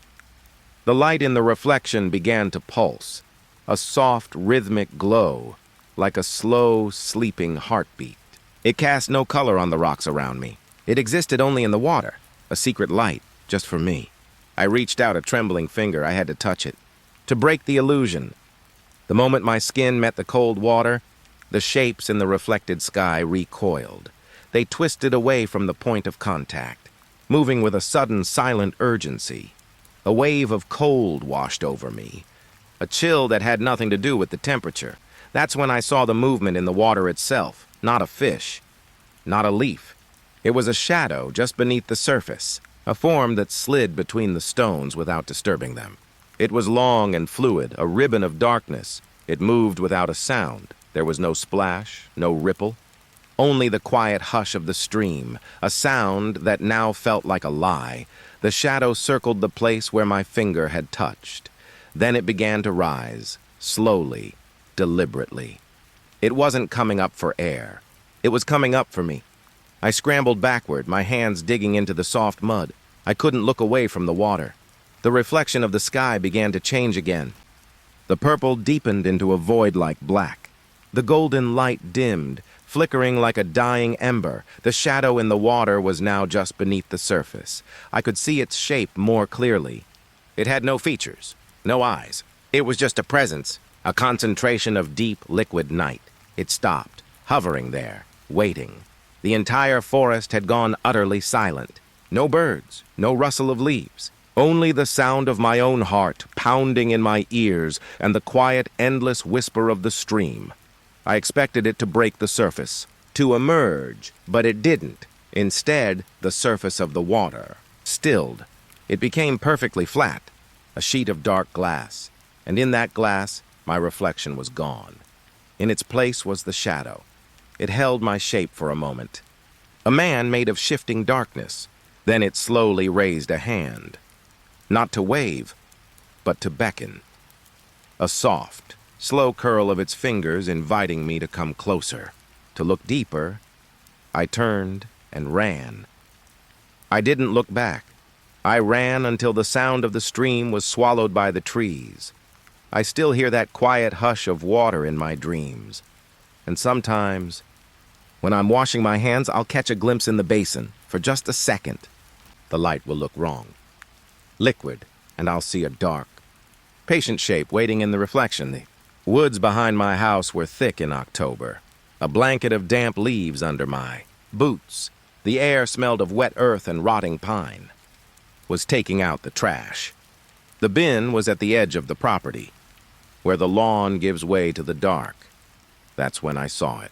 The light in the reflection began to pulse, a soft, rhythmic glow, like a slow, sleeping heartbeat. It cast no color on the rocks around me. It existed only in the water, a secret light, just for me. I reached out a trembling finger. I had to touch it, to break the illusion. The moment my skin met the cold water, the shapes in the reflected sky recoiled. They twisted away from the point of contact, moving with a sudden, silent urgency. A wave of cold washed over me, a chill that had nothing to do with the temperature. That's when I saw the movement in the water itself, not a fish, not a leaf. It was a shadow just beneath the surface, a form that slid between the stones without disturbing them. It was long and fluid, a ribbon of darkness. It moved without a sound. There was no splash, no ripple, only the quiet hush of the stream, a sound that now felt like a lie. The shadow circled the place where my finger had touched. Then it began to rise, slowly, deliberately. It wasn't coming up for air. It was coming up for me. I scrambled backward, my hands digging into the soft mud. I couldn't look away from the water. The reflection of the sky began to change again. The purple deepened into a void-like black. The golden light dimmed, flickering like a dying ember. The shadow in the water was now just beneath the surface. I could see its shape more clearly. It had no features, no eyes. It was just a presence, a concentration of deep, liquid night. It stopped, hovering there, waiting. The entire forest had gone utterly silent. No birds, no rustle of leaves. Only the sound of my own heart pounding in my ears and the quiet, endless whisper of the stream. I expected it to break the surface, to emerge, but it didn't. Instead, the surface of the water stilled. It became perfectly flat, a sheet of dark glass, and in that glass, my reflection was gone. In its place was the shadow. It held my shape for a moment. A man made of shifting darkness. Then it slowly raised a hand. Not to wave, but to beckon. A soft, slow curl of its fingers inviting me to come closer, to look deeper. I turned and ran. I didn't look back. I ran until the sound of the stream was swallowed by the trees. I still hear that quiet hush of water in my dreams. And sometimes, when I'm washing my hands, I'll catch a glimpse in the basin for just a second. The light will look wrong. Liquid, and I'll see a dark, patient shape waiting in the reflection. The woods behind my house were thick in October. A blanket of damp leaves under my boots. The air smelled of wet earth and rotting pine. Was taking out the trash. The bin was at the edge of the property, where the lawn gives way to the dark. That's when I saw it.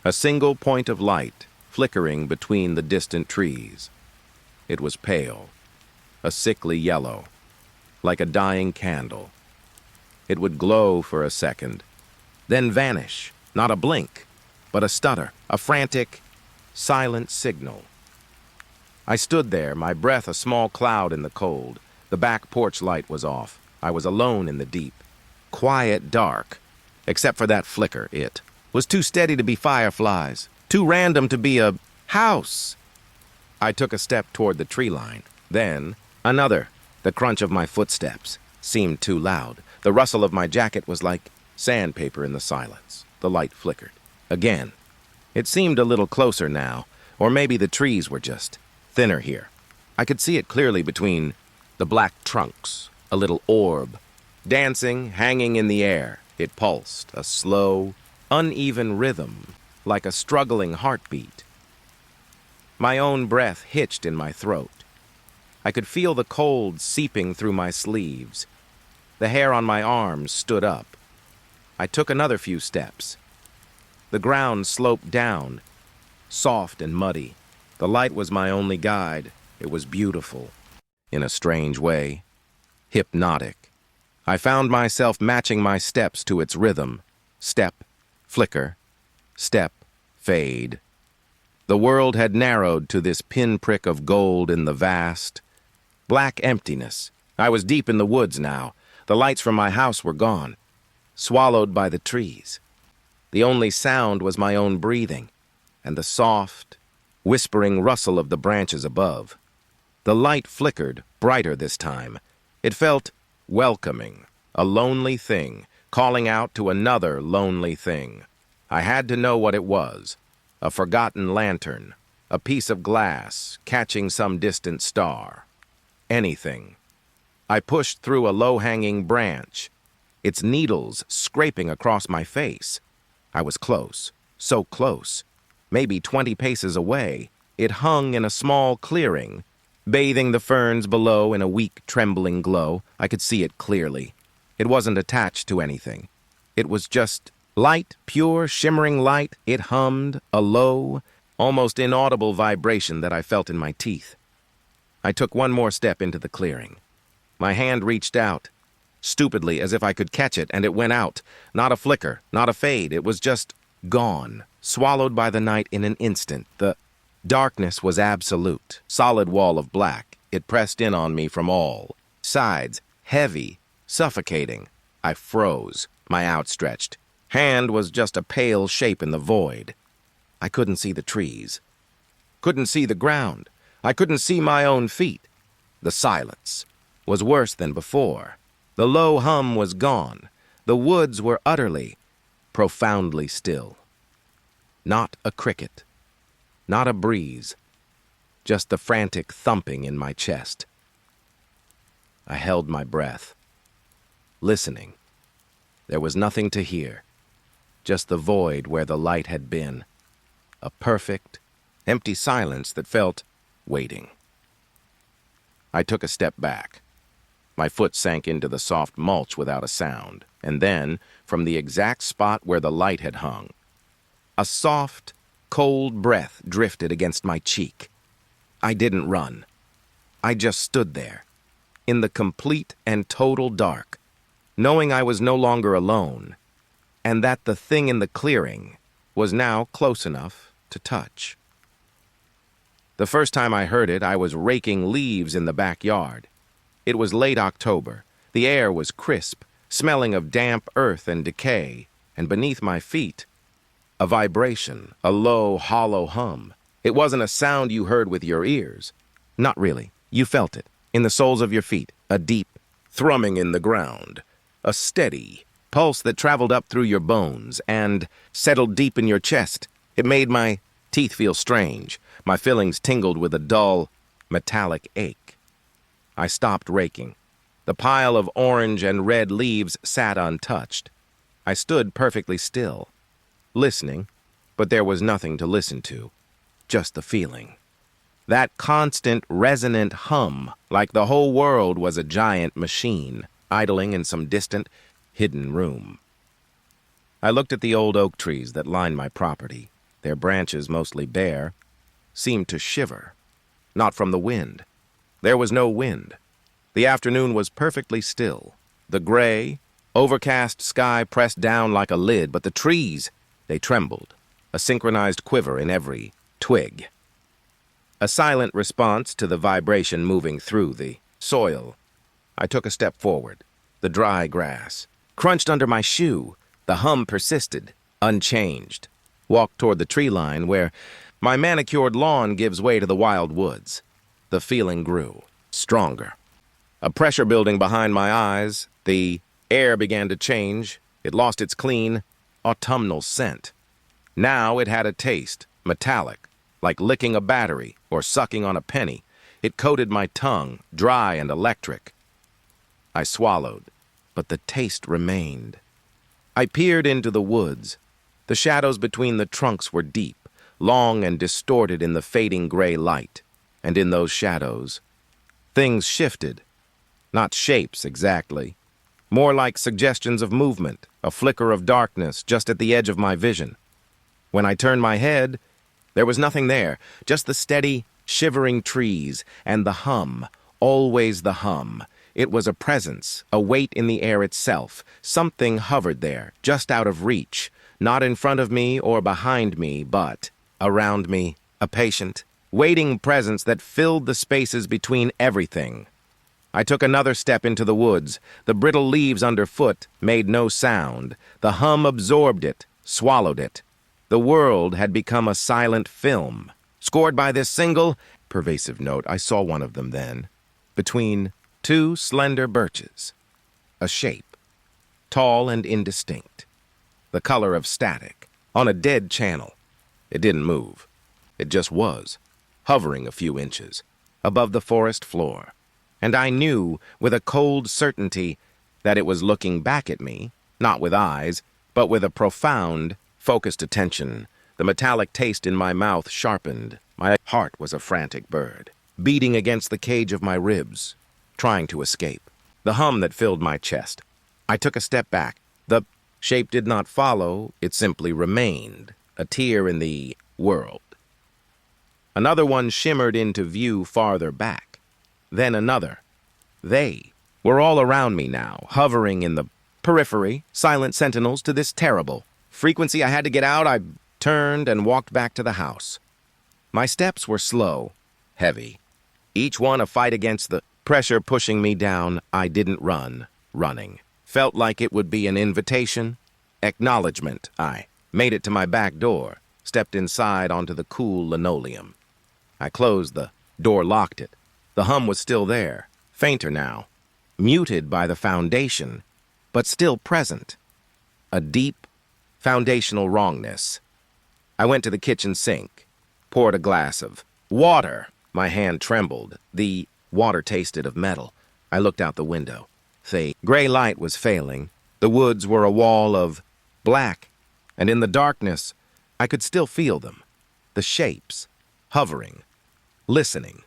A single point of light flickering between the distant trees. It was pale, a sickly yellow, like a dying candle. It would glow for a second, then vanish, not a blink, but a stutter, a frantic, silent signal. I stood there, my breath a small cloud in the cold. The back porch light was off. I was alone in the deep, quiet dark, except for that flicker. It was too steady to be fireflies, too random to be a house. I took a step toward the tree line, then another. The crunch of my footsteps seemed too loud. The rustle of my jacket was like sandpaper in the silence. The light flickered. Again. It seemed a little closer now, or maybe the trees were just thinner here. I could see it clearly between the black trunks, a little orb, dancing, hanging in the air. It pulsed, a slow, uneven rhythm, like a struggling heartbeat. My own breath hitched in my throat. I could feel the cold seeping through my sleeves. The hair on my arms stood up. I took another few steps. The ground sloped down, soft and muddy. The light was my only guide. It was beautiful, in a strange way, hypnotic. I found myself matching my steps to its rhythm. Step, flicker, step, fade. The world had narrowed to this pinprick of gold in the vast, black emptiness. I was deep in the woods now. The lights from my house were gone, swallowed by the trees. The only sound was my own breathing and the soft, whispering rustle of the branches above. The light flickered, brighter this time. It felt welcoming, a lonely thing, calling out to another lonely thing. I had to know what it was. A forgotten lantern, a piece of glass catching some distant star. Anything. I pushed through a low-hanging branch, its needles scraping across my face. I was close, so close, maybe 20 paces away. It hung in a small clearing, bathing the ferns below in a weak, trembling glow. I could see it clearly. It wasn't attached to anything. It was just light, pure, shimmering light. It hummed, a low, almost inaudible vibration that I felt in my teeth. I took one more step into the clearing. My hand reached out, stupidly as if I could catch it, and it went out. Not a flicker, not a fade. It was just gone, swallowed by the night in an instant. The darkness was absolute, solid wall of black. It pressed in on me from all sides, heavy, suffocating. I froze, my outstretched hand was just a pale shape in the void. I couldn't see the trees, couldn't see the ground. I couldn't see my own feet. The silence, was worse than before. The low hum was gone. The woods were utterly, profoundly still. Not a cricket, not a breeze, just the frantic thumping in my chest. I held my breath, listening. There was nothing to hear, just the void where the light had been. A perfect, empty silence that felt waiting. I took a step back. My foot sank into the soft mulch without a sound, and then, from the exact spot where the light had hung, a soft, cold breath drifted against my cheek. I didn't run. I just stood there, in the complete and total dark, knowing I was no longer alone, and that the thing in the clearing was now close enough to touch. The first time I heard it, I was raking leaves in the backyard. It was late October. The air was crisp, smelling of damp earth and decay, and beneath my feet, a vibration, a low, hollow hum. It wasn't a sound you heard with your ears. Not really. You felt it, in the soles of your feet, a deep thrumming in the ground, a steady pulse that traveled up through your bones and settled deep in your chest. It made my teeth feel strange. My fillings tingled with a dull, metallic ache. I stopped raking. The pile of orange and red leaves sat untouched. I stood perfectly still, listening, but there was nothing to listen to, just the feeling. That constant, resonant hum, like the whole world was a giant machine, idling in some distant, hidden room. I looked at the old oak trees that lined my property. Their branches, mostly bare, seemed to shiver. Not from the wind. There was no wind. The afternoon was perfectly still. The gray, overcast sky pressed down like a lid, but the trees, they trembled, a synchronized quiver in every twig. A silent response to the vibration moving through the soil. I took a step forward. The dry grass crunched under my shoe. The hum persisted, unchanged. Walked toward the tree line where my manicured lawn gives way to the wild woods. The feeling grew, stronger. A pressure building behind my eyes. The air began to change. It lost its clean, autumnal scent. Now it had a taste, metallic, like licking a battery or sucking on a penny. It coated my tongue, dry and electric. I swallowed, but the taste remained. I peered into the woods. The shadows between the trunks were deep, long and distorted in the fading gray light. And in those shadows, things shifted. Not shapes exactly. More like suggestions of movement, a flicker of darkness just at the edge of my vision. When I turned my head, there was nothing there, just the steady, shivering trees and the hum, always the hum. It was a presence, a weight in the air itself. Something hovered there, just out of reach, not in front of me or behind me, but around me, a patient, waiting presence that filled the spaces between everything. I took another step into the woods. The brittle leaves underfoot made no sound. The hum absorbed it, swallowed it. The world had become a silent film, scored by this single, pervasive note. I saw one of them then, between two slender birches. A shape, tall and indistinct, the color of static, on a dead channel. It didn't move. It just was, hovering a few inches, above the forest floor. And I knew, with a cold certainty, that it was looking back at me, not with eyes, but with a profound, focused attention. The metallic taste in my mouth sharpened. My heart was a frantic bird, beating against the cage of my ribs, trying to escape. The hum that filled my chest. I took a step back. The shape did not follow, it simply remained, a tear in the world. Another one shimmered into view farther back. Then another. They were all around me now, hovering in the periphery, silent sentinels to this terrible frequency. I had to get out. I turned and walked back to the house. My steps were slow, heavy, each one a fight against the pressure pushing me down. I didn't run. Running felt like it would be an invitation, acknowledgement. I made it to my back door, stepped inside onto the cool linoleum. I closed the door, locked it. The hum was still there, fainter now, muted by the foundation, but still present. A deep, foundational wrongness. I went to the kitchen sink, poured a glass of water. My hand trembled. The water tasted of metal. I looked out the window. The gray light was failing. The woods were a wall of black, and in the darkness, I could still feel them. The shapes, hovering, listening,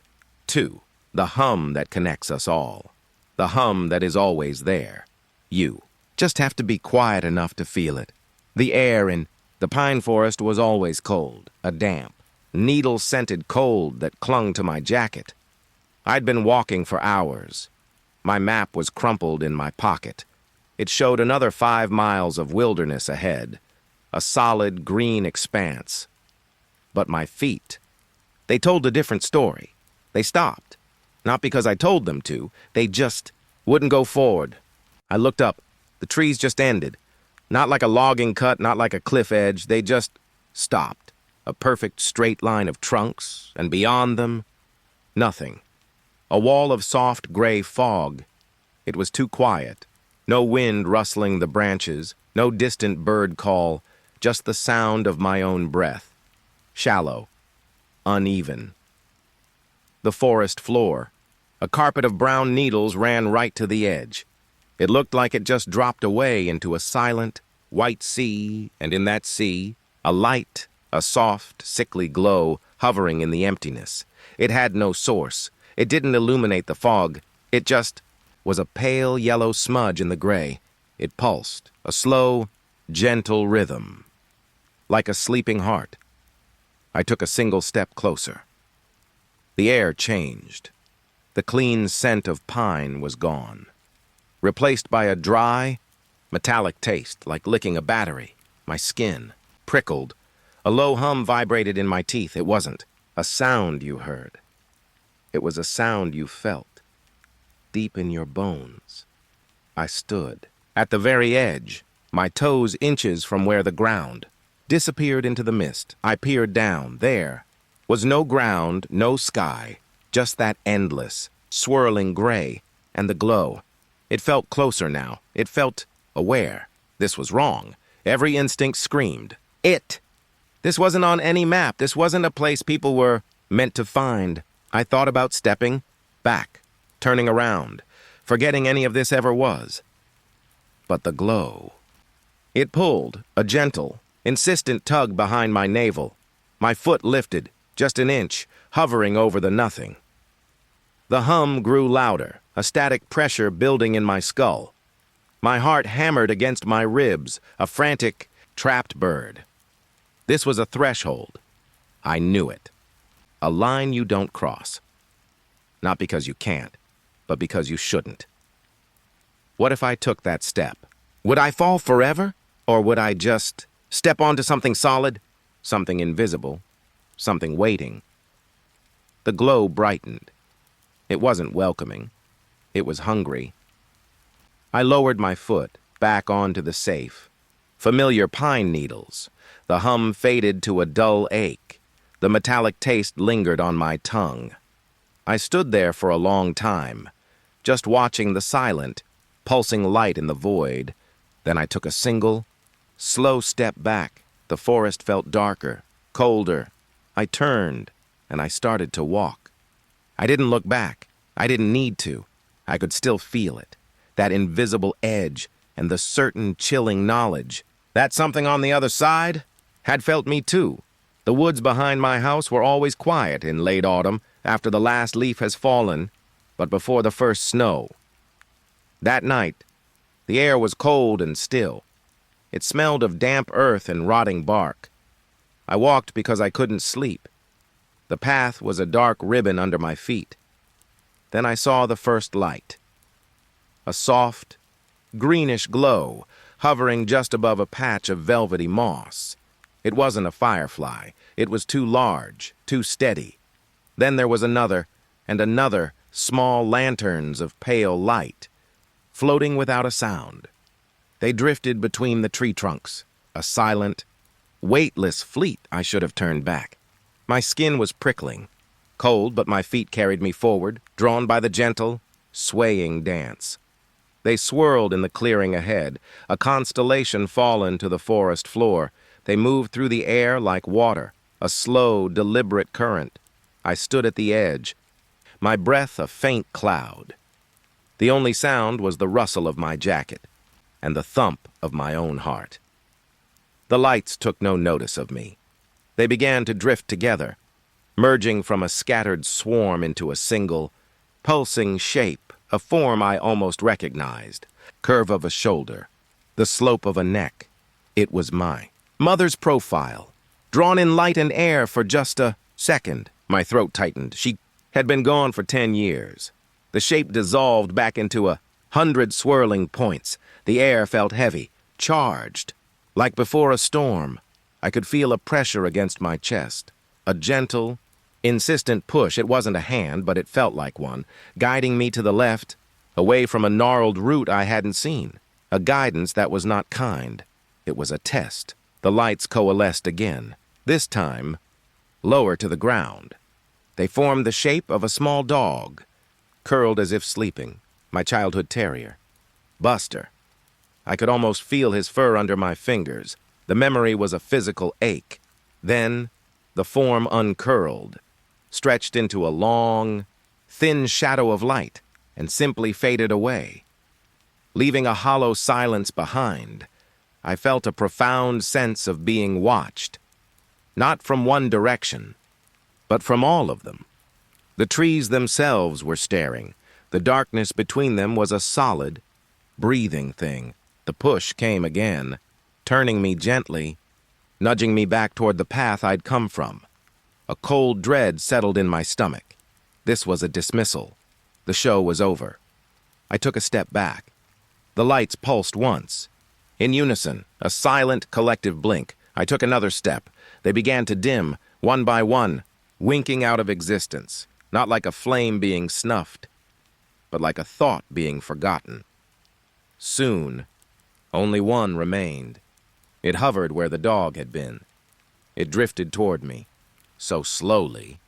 to the hum that connects us all. The hum that is always there. You just have to be quiet enough to feel it. The air in the pine forest was always cold, a damp, needle-scented cold that clung to my jacket. I'd been walking for hours. My map was crumpled in my pocket. It showed another 5 miles of wilderness ahead, a solid green expanse. But my feet, they told a different story. They stopped. Not because I told them to, they just wouldn't go forward. I looked up. The trees just ended. Not like a logging cut, not like a cliff edge. They just stopped. A perfect straight line of trunks, and beyond them, nothing. A wall of soft gray fog. It was too quiet. No wind rustling the branches, no distant bird call, just the sound of my own breath. Shallow, uneven. The forest floor. A carpet of brown needles ran right to the edge. It looked like it just dropped away into a silent, white sea, and in that sea, a light, a soft, sickly glow hovering in the emptiness. It had no source. It didn't illuminate the fog. It just was a pale yellow smudge in the gray. It pulsed, a slow, gentle rhythm, like a sleeping heart. I took a single step closer. The air changed. The clean scent of pine was gone, replaced by a dry, metallic taste like licking a battery. My skin prickled. A low hum vibrated in my teeth. It wasn't a sound you heard. It was a sound you felt, deep in your bones. I stood at the very edge, my toes inches from where the ground disappeared into the mist. I peered down. There was no ground, no sky, just that endless, swirling gray and the glow. It felt closer now. It felt aware. This was wrong. Every instinct screamed. It! This wasn't on any map. This wasn't a place people were meant to find. I thought about stepping back, turning around, forgetting any of this ever was. But the glow. It pulled, a gentle, insistent tug behind my navel. My foot lifted, just an inch, hovering over the nothing. The hum grew louder, a static pressure building in my skull. My heart hammered against my ribs, a frantic, trapped bird. This was a threshold. I knew it. A line you don't cross. Not because you can't, but because you shouldn't. What if I took that step? Would I fall forever? Or would I just step onto something solid, something invisible, something waiting? The glow brightened. It wasn't welcoming. It was hungry. I lowered my foot back onto the safe. Familiar pine needles. The hum faded to a dull ache. The metallic taste lingered on my tongue. I stood there for a long time, just watching the silent, pulsing light in the void. Then I took a single, slow step back. The forest felt darker, colder. I turned, and I started to walk. I didn't look back. I didn't need to. I could still feel it, that invisible edge and the certain chilling knowledge that something on the other side had felt me too. The woods behind my house were always quiet in late autumn after the last leaf has fallen, but before the first snow. That night, the air was cold and still. It smelled of damp earth and rotting bark. I walked because I couldn't sleep. The path was a dark ribbon under my feet. Then I saw the first light. A soft, greenish glow hovering just above a patch of velvety moss. It wasn't a firefly. It was too large, too steady. Then there was another and another small lanterns of pale light, floating without a sound. They drifted between the tree trunks, a silent, weightless fleet. I should have turned back. My skin was prickling, cold, but my feet carried me forward, drawn by the gentle, swaying dance. They swirled in the clearing ahead, a constellation fallen to the forest floor. They moved through the air like water, a slow, deliberate current. I stood at the edge, my breath a faint cloud. The only sound was the rustle of my jacket and the thump of my own heart. The lights took no notice of me. They began to drift together, merging from a scattered swarm into a single, pulsing shape, a form I almost recognized. Curve of a shoulder, the slope of a neck. It was my mother's profile, drawn in light and air for just a second. My throat tightened. She had been gone for 10 years. The shape dissolved back into 100 swirling points. The air felt heavy, charged. Like before a storm, I could feel a pressure against my chest. A gentle, insistent push. It wasn't a hand, but it felt like one, guiding me to the left, away from a gnarled route I hadn't seen. A guidance that was not kind. It was a test. The lights coalesced again, this time lower to the ground. They formed the shape of a small dog, curled as if sleeping, my childhood terrier, Buster. I could almost feel his fur under my fingers. The memory was a physical ache. Then, the form uncurled, stretched into a long, thin shadow of light, and simply faded away. Leaving a hollow silence behind, I felt a profound sense of being watched. Not from one direction, but from all of them. The trees themselves were staring. The darkness between them was a solid, breathing thing. The push came again, turning me gently, nudging me back toward the path I'd come from. A cold dread settled in my stomach. This was a dismissal. The show was over. I took a step back. The lights pulsed once. In unison, a silent, collective blink. I took another step. They began to dim, one by one, winking out of existence, not like a flame being snuffed, but like a thought being forgotten. Soon, only one remained. It hovered where the dog had been. It drifted toward me, so slowly,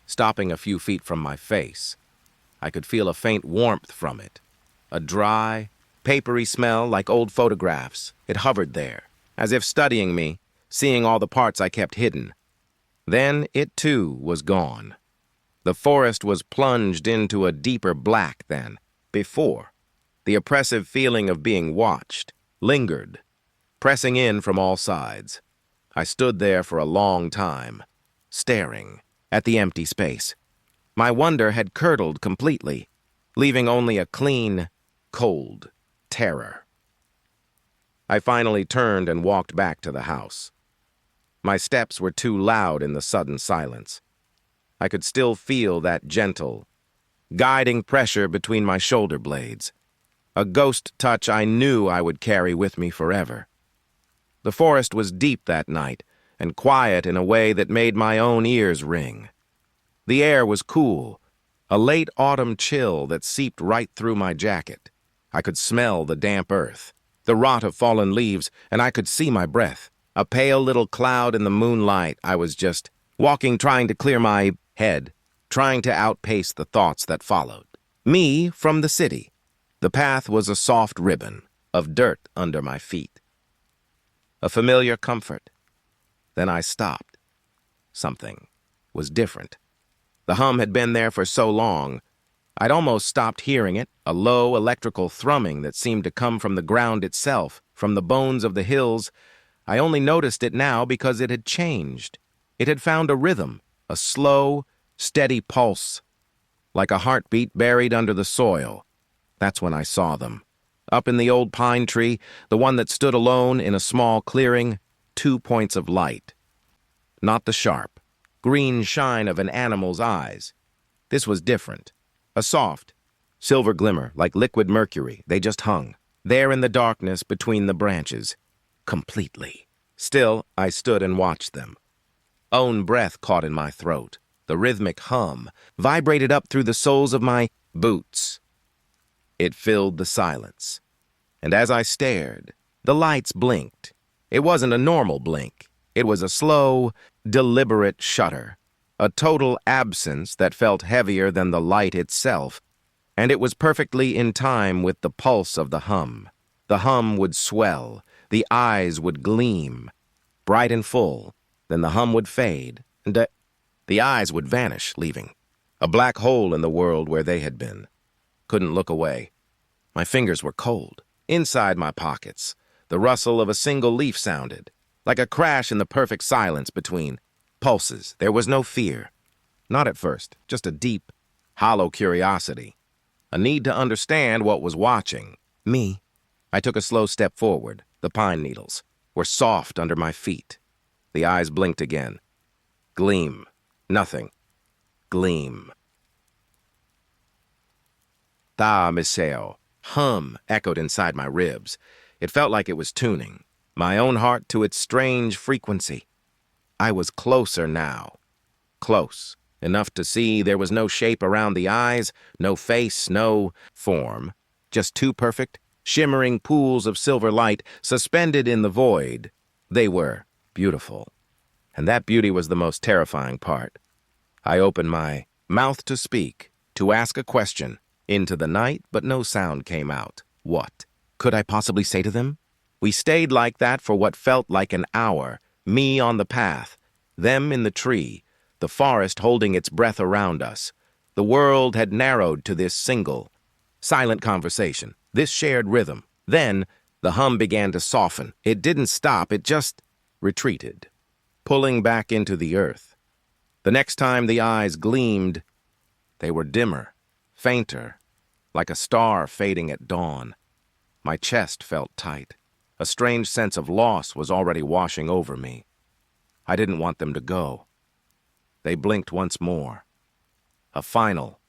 stopping a few feet from my face. I could feel a faint warmth from it, a dry, papery smell like old photographs. It hovered there, as if studying me, seeing all the parts I kept hidden. Then it too was gone. The forest was plunged into a deeper black than before. The oppressive feeling of being watched lingered, pressing in from all sides. I stood there for a long time, staring at the empty space. My wonder had curdled completely, leaving only a clean, cold terror. I finally turned and walked back to the house. My steps were too loud in the sudden silence. I could still feel that gentle, guiding pressure between my shoulder blades, a ghost touch I knew I would carry with me forever. The forest was deep that night, and quiet in a way that made my own ears ring. The air was cool, a late autumn chill that seeped right through my jacket. I could smell the damp earth, the rot of fallen leaves, and I could see my breath. A pale little cloud in the moonlight. I was just walking, trying to clear my head, trying to outpace the thoughts that followed. Me from the city. The path was a soft ribbon of dirt under my feet. A familiar comfort. Then I stopped. Something was different. The hum had been there for so long, I'd almost stopped hearing it, a low electrical thrumming that seemed to come from the ground itself, from the bones of the hills. I only noticed it now because it had changed. It had found a rhythm, a slow, steady pulse, like a heartbeat buried under the soil. That's when I saw them. Up in the old pine tree, the one that stood alone in a small clearing, 2 points of light. Not the sharp, green shine of an animal's eyes. This was different. A soft, silver glimmer, like liquid mercury. They just hung, there in the darkness between the branches. Completely. Still, I stood and watched them. Own breath caught in my throat. The rhythmic hum vibrated up through the soles of my boots. It filled the silence. And as I stared, the lights blinked. It wasn't a normal blink. It was a slow, deliberate shudder. A total absence that felt heavier than the light itself. and it was perfectly in time with the pulse of the hum. The hum would swell, the eyes would gleam, bright and full, then the hum would fade, and the eyes would vanish, leaving a black hole in the world where they had been. Couldn't look away. My fingers were cold. Inside my pockets, the rustle of a single leaf sounded, like a crash in the perfect silence between pulses. There was no fear. Not at first, just a deep, hollow curiosity. A need to understand what was watching. Me. I took a slow step forward. The pine needles were soft under my feet. The eyes blinked again. Gleam. Nothing. Gleam. Ta miseo. Hum echoed inside my ribs. It felt like it was tuning my own heart to its strange frequency. I was closer now. Close. Enough to see there was no shape around the eyes, no face, no form. Just two perfect, shimmering pools of silver light suspended in the void. They were beautiful. And that beauty was the most terrifying part. I opened my mouth to speak, to ask a question, into the night, but no sound came out. What could I possibly say to them? We stayed like that for what felt like an hour, me on the path, them in the tree, the forest holding its breath around us. The world had narrowed to this single, silent conversation, this shared rhythm. Then the hum began to soften. It didn't stop, it just retreated, pulling back into the earth. The next time the eyes gleamed, they were dimmer, fainter, like a star fading at dawn. My chest felt tight. A strange sense of loss was already washing over me. I didn't want them to go. They blinked once more. A final,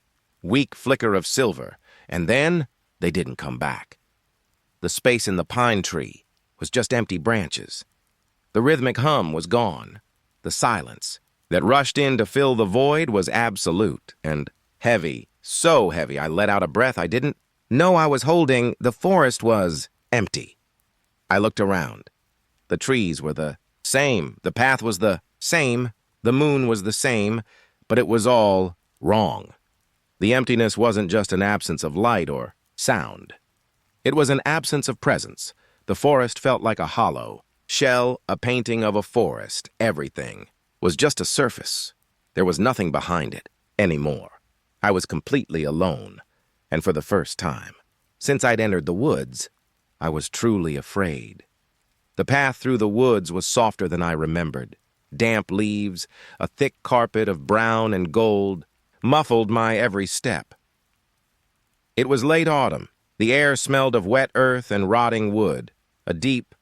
weak flicker of silver, and then they didn't come back. The space in the pine tree was just empty branches. The rhythmic hum was gone. The silence that rushed in to fill the void was absolute and heavy, so heavy I let out a breath I didn't know I was holding. The forest was empty. I looked around. The trees were the same. The path was the same. The moon was the same, but it was all wrong. The emptiness wasn't just an absence of light or sound. It was an absence of presence. The forest felt like a hollow shell, a painting of a forest. Everything was just a surface. There was nothing behind it anymore. I was completely alone, and for the first time, since I'd entered the woods, I was truly afraid. The path through the woods was softer than I remembered. Damp leaves, a thick carpet of brown and gold, muffled my every step. It was late autumn. The air smelled of wet earth and rotting wood. A deep,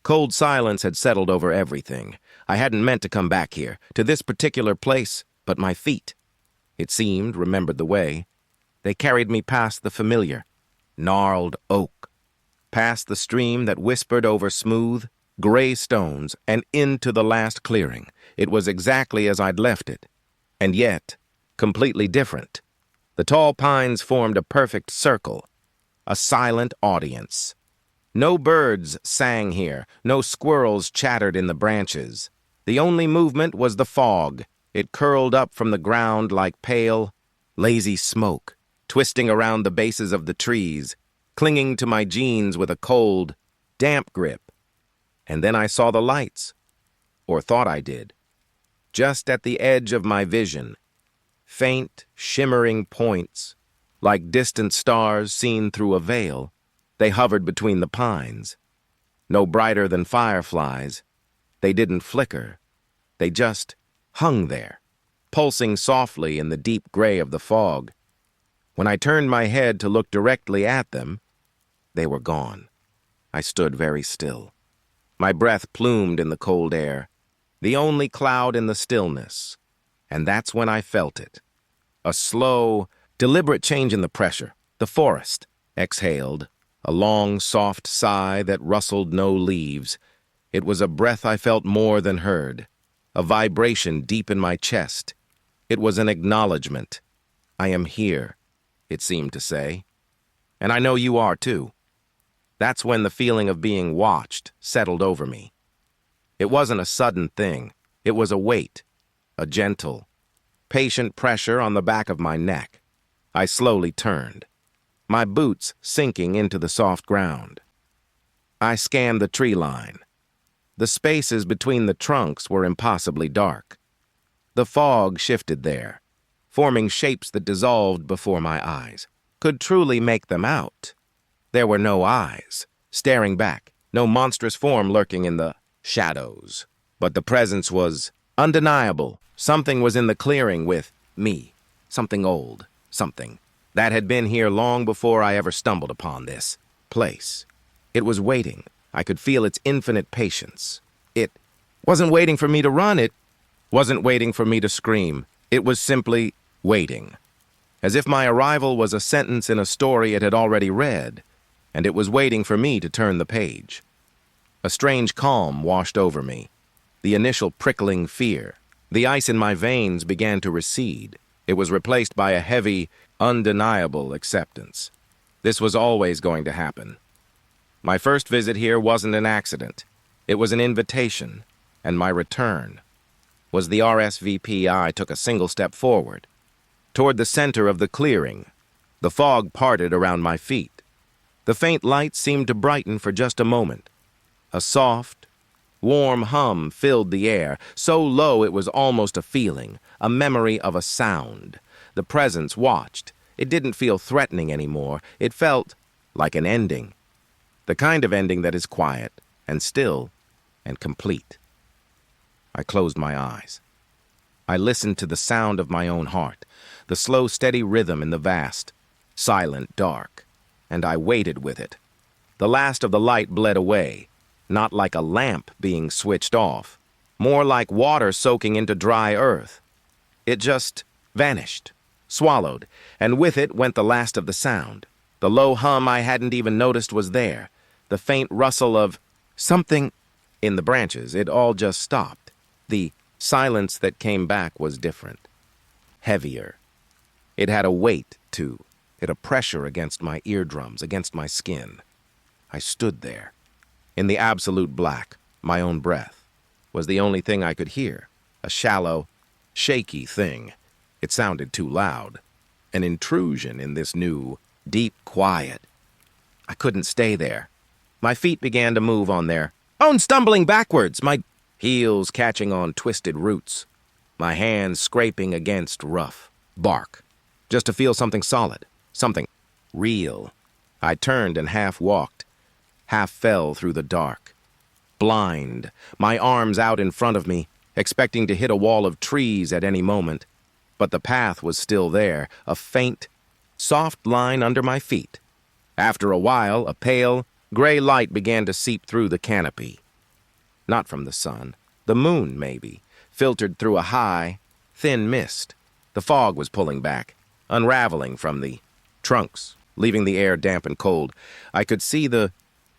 cold silence had settled over everything. I hadn't meant to come back here, to this particular place, but my feet, it seemed, remembered the way. They carried me past the familiar, gnarled oak, past the stream that whispered over smooth, gray stones, and into the last clearing. It was exactly as I'd left it, and yet completely different. The tall pines formed a perfect circle, a silent audience. No birds sang here, no squirrels chattered in the branches. The only movement was the fog. It curled up from the ground like pale, lazy smoke, twisting around the bases of the trees, clinging to my jeans with a cold, damp grip. And then I saw the lights, or thought I did, just at the edge of my vision, faint, shimmering points, like distant stars seen through a veil. They hovered between the pines. No brighter than fireflies. They didn't flicker. They just hung there, pulsing softly in the deep gray of the fog. When I turned my head to look directly at them, they were gone. I stood very still. My breath plumed in the cold air, the only cloud in the stillness. And that's when I felt it. A slow, deliberate change in the pressure. The forest exhaled, a long, soft sigh that rustled no leaves. It was a breath I felt more than heard, a vibration deep in my chest. It was an acknowledgement. I am here, it seemed to say. And I know you are too. That's when the feeling of being watched settled over me. It wasn't a sudden thing. It was a weight, a gentle, patient pressure on the back of my neck. I slowly turned, my boots sinking into the soft ground. I scanned the tree line. The spaces between the trunks were impossibly dark. The fog shifted there, forming shapes that dissolved before my eyes. Could truly make them out. There were no eyes, staring back, no monstrous form lurking in the shadows. But the presence was undeniable. Something was in the clearing with me. Something old. Something that had been here long before I ever stumbled upon this place. It was waiting. I could feel its infinite patience. It wasn't waiting for me to run. It wasn't waiting for me to scream. It was simply waiting. As if my arrival was a sentence in a story it had already read, and it was waiting for me to turn the page. A strange calm washed over me. The initial prickling fear. The ice in my veins began to recede. It was replaced by a heavy, undeniable acceptance. This was always going to happen. My first visit here wasn't an accident. It was an invitation, and my return was the RSVP. I took a single step forward, toward the center of the clearing. The fog parted around my feet. The faint light seemed to brighten for just a moment. A soft, warm hum filled the air, so low it was almost a feeling, a memory of a sound. The presence watched. It didn't feel threatening anymore. It felt like an ending. The kind of ending that is quiet and still and complete. I closed my eyes. I listened to the sound of my own heart, the slow, steady rhythm in the vast, silent dark, and I waited with it. The last of the light bled away, not like a lamp being switched off, more like water soaking into dry earth. It just vanished, swallowed, and with it went the last of the sound. The low hum I hadn't even noticed was there, the faint rustle of something in the branches. It all just stopped. The silence that came back was different, heavier. It had a weight to it, a pressure against my eardrums, against my skin. I stood there. In the absolute black, my own breath was the only thing I could hear, a shallow, shaky thing. It sounded too loud, an intrusion in this new, deep quiet. I couldn't stay there. My feet began to move on their own, stumbling backwards, my heels catching on twisted roots, my hands scraping against rough bark, just to feel something solid, something real. I turned and half walked, half fell through the dark, blind, my arms out in front of me, expecting to hit a wall of trees at any moment. But the path was still there, a faint, soft line under my feet. After a while, a pale, gray light began to seep through the canopy. Not from the sun, the moon, maybe, filtered through a high, thin mist. The fog was pulling back, unraveling from the trunks, leaving the air damp and cold. I could see the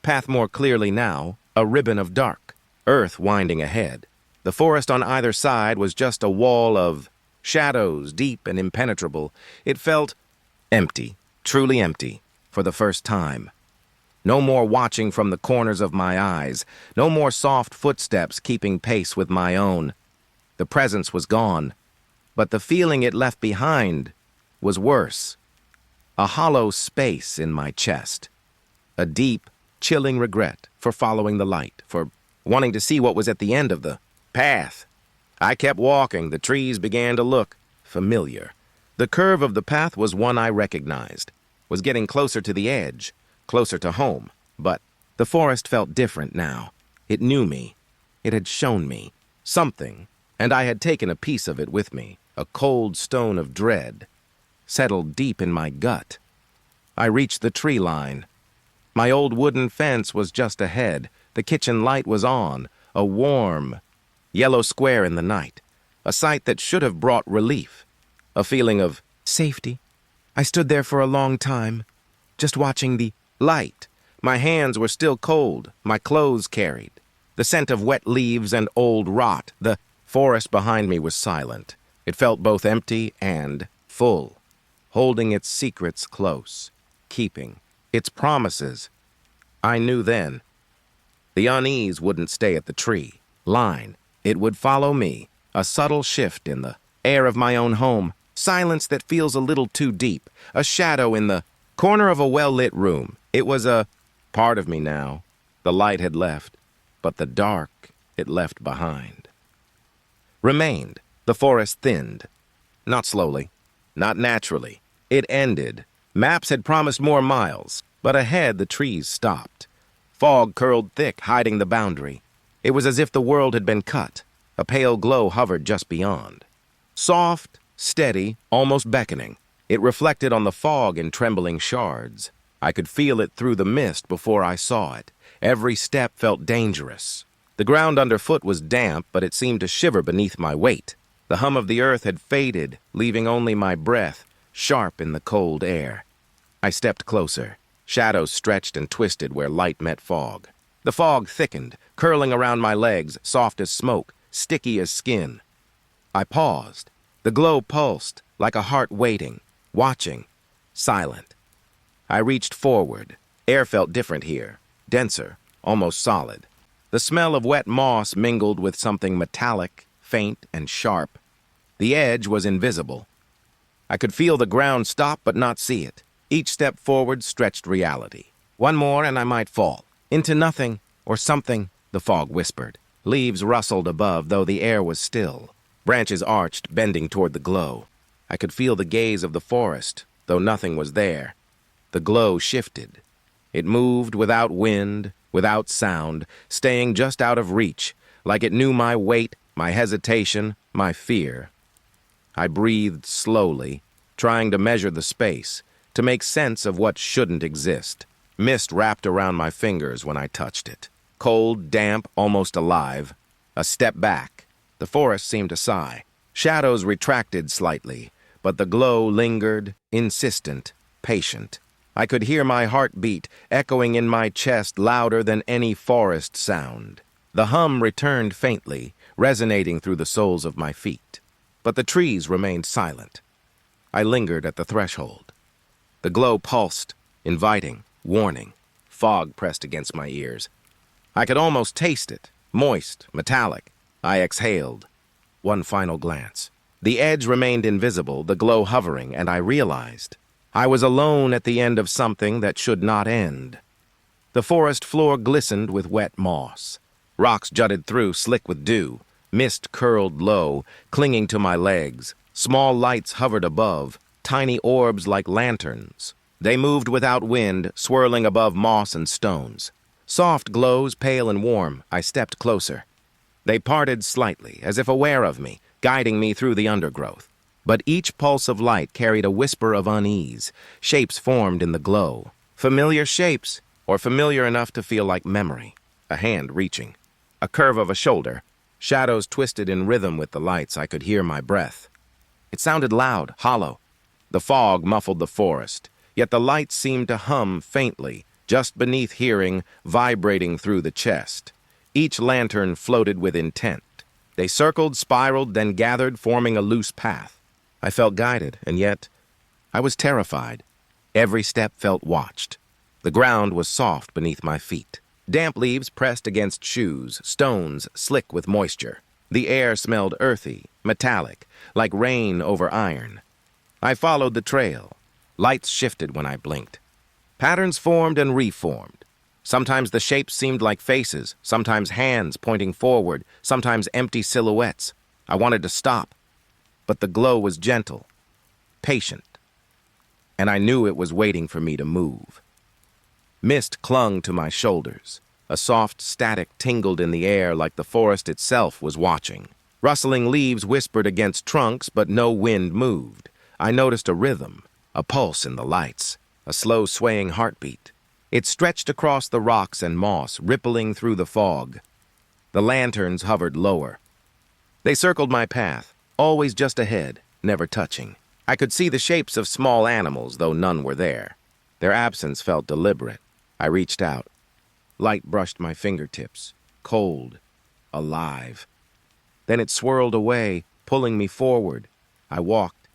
path more clearly now, a ribbon of dark, earth winding ahead. The forest on either side was just a wall of shadows, deep and impenetrable. It felt empty, truly empty, for the first time. No more watching from the corners of my eyes, no more soft footsteps keeping pace with my own. The presence was gone, but the feeling it left behind was worse. A hollow space in my chest. A deep, chilling regret for following the light, for wanting to see what was at the end of the path. I kept walking. The trees began to look familiar. The curve of the path was one I recognized, was getting closer to the edge, closer to home. But the forest felt different now. It knew me. It had shown me something, and I had taken a piece of it with me, a cold stone of dread, settled deep in my gut. I reached the tree line. My old wooden fence was just ahead. The kitchen light was on, a warm, yellow square in the night, a sight that should have brought relief, a feeling of safety. I stood there for a long time, just watching the light. My hands were still cold, my clothes carried, the scent of wet leaves and old rot. The forest behind me was silent. It felt both empty and full, holding its secrets close, keeping its promises. I knew then. The unease wouldn't stay at the tree line. It would follow me, a subtle shift in the air of my own home, Silence that feels a little too deep. A shadow in the corner of a well-lit room. It was a part of me now. The light had left, but the dark it left behind remained. The forest thinned. Not slowly, not naturally. It ended. Maps had promised more miles, but ahead the trees stopped. Fog curled thick, hiding the boundary. It was as if the world had been cut. A pale glow hovered just beyond. Soft, steady, almost beckoning. It reflected on the fog in trembling shards. I could feel it through the mist before I saw it. Every step felt dangerous. The ground underfoot was damp, but it seemed to shiver beneath my weight. The hum of the earth had faded, leaving only my breath, sharp in the cold air. I stepped closer. Shadows stretched and twisted where light met fog. The fog thickened, curling around my legs, soft as smoke, sticky as skin. I paused. The glow pulsed, like a heart waiting, watching, silent. I reached forward. Air felt different here, denser, almost solid. The smell of wet moss mingled with something metallic, faint, and sharp. The edge was invisible. I could feel the ground stop but not see it. Each step forward stretched reality. One more and I might fall. Into nothing, or something, the fog whispered. Leaves rustled above, though the air was still. Branches arched, bending toward the glow. I could feel the gaze of the forest, though nothing was there. The glow shifted. It moved without wind, without sound, staying just out of reach, like it knew my weight, my hesitation, my fear. I breathed slowly, trying to measure the space, to make sense of what shouldn't exist. Mist wrapped around my fingers when I touched it. Cold, damp, almost alive. A step back. The forest seemed to sigh. Shadows retracted slightly, but the glow lingered, insistent, patient. I could hear my heart beat, echoing in my chest louder than any forest sound. The hum returned faintly, resonating through the soles of my feet. But the trees remained silent. I lingered at the threshold. The glow pulsed, inviting, warning. Fog pressed against my ears. I could almost taste it, moist, metallic. I exhaled. One final glance. The edge remained invisible, the glow hovering, and I realized I was alone at the end of something that should not end. The forest floor glistened with wet moss. Rocks jutted through, slick with dew. Mist curled low, clinging to my legs. Small lights hovered above, tiny orbs like lanterns. They moved without wind, swirling above moss and stones. Soft glows, pale and warm. I stepped closer. They parted slightly, as if aware of me, guiding me through the undergrowth. But each pulse of light carried a whisper of unease. Shapes formed in the glow. Familiar shapes, or familiar enough to feel like memory. A hand reaching. A curve of a shoulder. Shadows twisted in rhythm with the lights. I could hear my breath. It sounded loud, hollow. The fog muffled the forest, yet the lights seemed to hum faintly, just beneath hearing, vibrating through the chest. Each lantern floated with intent. They circled, spiraled, then gathered, forming a loose path. I felt guided, and yet I was terrified. Every step felt watched. The ground was soft beneath my feet. Damp leaves pressed against shoes, stones slick with moisture. The air smelled earthy, metallic, like rain over iron. I followed the trail. Lights shifted when I blinked. Patterns formed and reformed. Sometimes the shapes seemed like faces, sometimes hands pointing forward, sometimes empty silhouettes. I wanted to stop, but the glow was gentle, patient, and I knew it was waiting for me to move. Mist clung to my shoulders. A soft static tingled in the air like the forest itself was watching. Rustling leaves whispered against trunks, but no wind moved. I noticed a rhythm, a pulse in the lights, a slow swaying heartbeat. It stretched across the rocks and moss, rippling through the fog. The lanterns hovered lower. They circled my path, always just ahead, never touching. I could see the shapes of small animals, though none were there. Their absence felt deliberate. I reached out. Light brushed my fingertips, cold, alive. Then it swirled away, pulling me forward. I walked.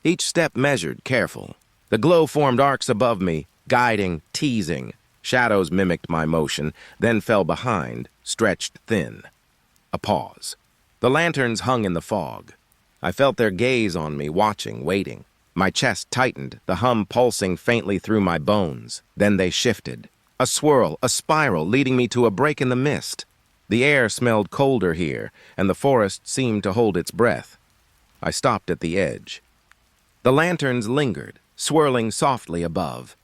Each step measured, careful. The glow formed arcs above me, guiding, teasing. Shadows mimicked my motion, then fell behind, stretched thin. A pause. The lanterns hung in the fog. I felt their gaze on me, watching, waiting. My chest tightened, the hum pulsing faintly through my bones. Then they shifted. A swirl, a spiral, leading me to a break in the mist. The air smelled colder here, and the forest seemed to hold its breath. I stopped at the edge. The lanterns lingered, swirling softly above.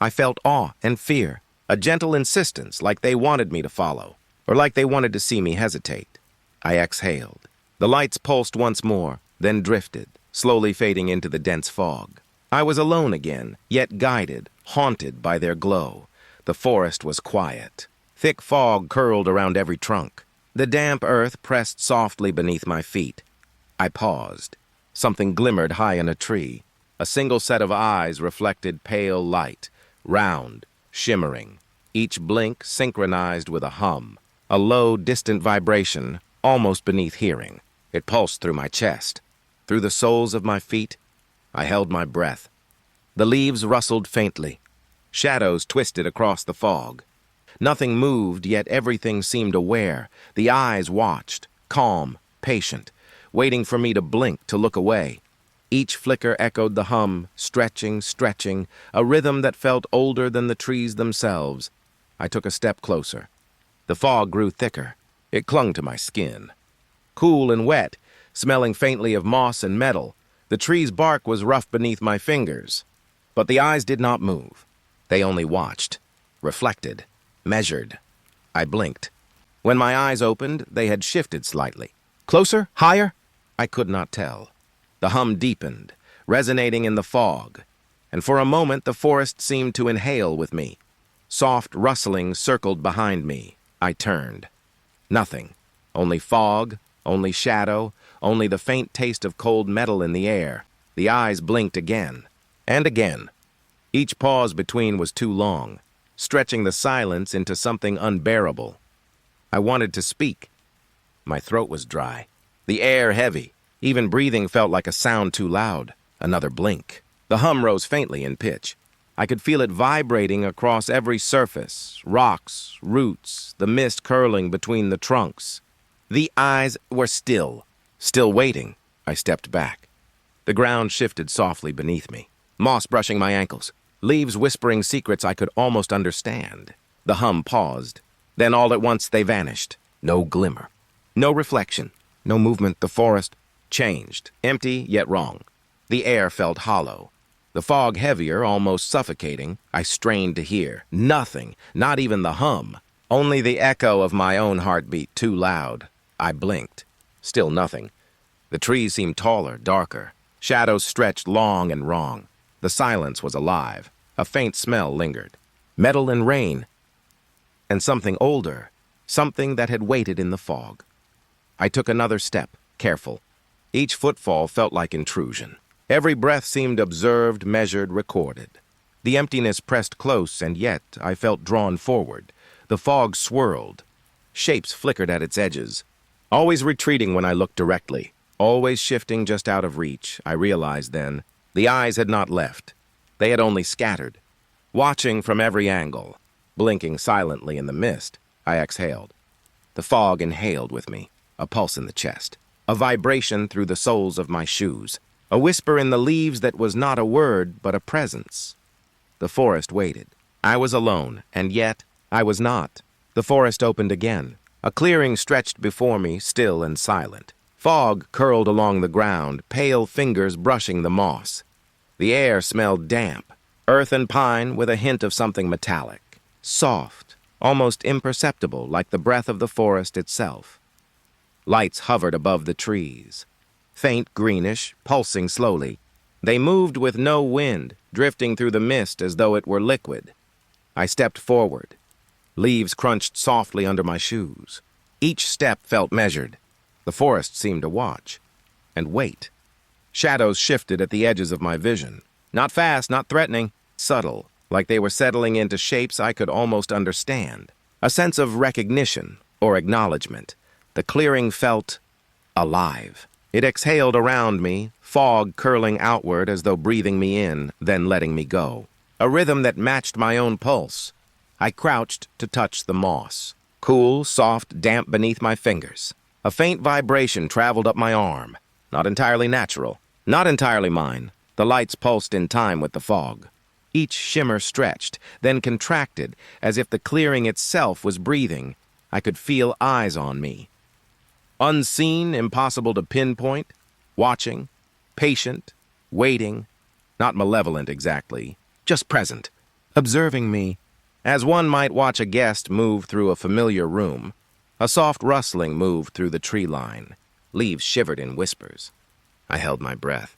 I felt awe and fear, a gentle insistence like they wanted me to follow, or like they wanted to see me hesitate. I exhaled. The lights pulsed once more, then drifted, slowly fading into the dense fog. I was alone again, yet guided, haunted by their glow. The forest was quiet. Thick fog curled around every trunk. The damp earth pressed softly beneath my feet. I paused. Something glimmered high in a tree. A single set of eyes reflected pale light, round, shimmering. Each blink synchronized with a hum, a low, distant vibration, almost beneath hearing. It pulsed through my chest. Through the soles of my feet, I held my breath. The leaves rustled faintly. Shadows twisted across the fog. Nothing moved, yet everything seemed aware. The eyes watched, calm, patient, waiting for me to blink, to look away. Each flicker echoed the hum, stretching, stretching, a rhythm that felt older than the trees themselves. I took a step closer. The fog grew thicker. It clung to my skin. Cool and wet, smelling faintly of moss and metal, the tree's bark was rough beneath my fingers. But the eyes did not move. They only watched, reflected, measured. I blinked. When my eyes opened, they had shifted slightly. Closer? Higher? I could not tell. The hum deepened, resonating in the fog, and for a moment the forest seemed to inhale with me. Soft rustling circled behind me. I turned. Nothing. Only fog, only shadow, only the faint taste of cold metal in the air. The eyes blinked again, and again. Each pause between was too long, stretching the silence into something unbearable. I wanted to speak. My throat was dry, the air heavy. Even breathing felt like a sound too loud. Another blink. The hum rose faintly in pitch. I could feel it vibrating across every surface, rocks, roots, the mist curling between the trunks. The eyes were still waiting. I stepped back. The ground shifted softly beneath me, moss brushing my ankles, leaves whispering secrets I could almost understand. The hum paused. Then all at once they vanished. No glimmer. No reflection. No movement. The forest changed, empty yet wrong. The air felt hollow. The fog heavier, almost suffocating. I strained to hear. Nothing, not even the hum. Only the echo of my own heartbeat, too loud. I blinked. Still nothing. The trees seemed taller, darker. Shadows stretched long and wrong. The silence was alive. A faint smell lingered. Metal and rain. And something older. Something that had waited in the fog. I took another step, careful. Each footfall felt like intrusion. Every breath seemed observed, measured, recorded. The emptiness pressed close, and yet I felt drawn forward. The fog swirled. Shapes flickered at its edges. Always retreating when I looked directly. Always shifting just out of reach. I realized then, the eyes had not left. They had only scattered. Watching from every angle. Blinking silently in the mist, I exhaled. The fog inhaled with me. A pulse in the chest. A vibration through the soles of my shoes. A whisper in the leaves that was not a word, but a presence. The forest waited. I was alone, and yet I was not. The forest opened again. A clearing stretched before me, still and silent. Fog curled along the ground, pale fingers brushing the moss. The air smelled damp, earth and pine with a hint of something metallic. Soft, almost imperceptible, like the breath of the forest itself. Lights hovered above the trees. Faint, greenish, pulsing slowly. They moved with no wind, drifting through the mist as though it were liquid. I stepped forward. Leaves crunched softly under my shoes. Each step felt measured. The forest seemed to watch and wait. Shadows shifted at the edges of my vision. Not fast, not threatening, subtle, like they were settling into shapes I could almost understand. A sense of recognition or acknowledgement. The clearing felt alive. It exhaled around me, fog curling outward as though breathing me in, then letting me go. A rhythm that matched my own pulse. I crouched to touch the moss. Cool, soft, damp beneath my fingers. A faint vibration traveled up my arm. not entirely natural, not entirely mine. The lights pulsed in time with the fog. Each shimmer stretched, then contracted, as if the clearing itself was breathing. I could feel eyes on me. Unseen, impossible to pinpoint, watching, patient, waiting, not malevolent exactly, just present, observing me, as one might watch a guest move through a familiar room. A soft rustling moved through the tree line. Leaves shivered in whispers. I held my breath.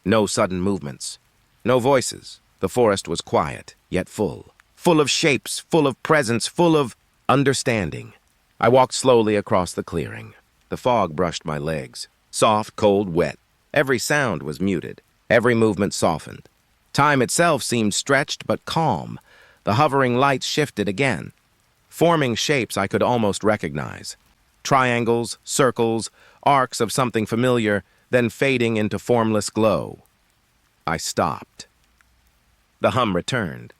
No sudden movements. No voices. The forest was quiet, yet full. Full of shapes, full of presence, full of understanding. I walked slowly across the clearing. The fog brushed my legs. Soft, cold, wet. Every sound was muted. Every movement softened. Time itself seemed stretched but calm. The hovering lights shifted again, forming shapes I could almost recognize. Triangles, circles, arcs of something familiar, then fading into formless glow. I stopped. The hum returned.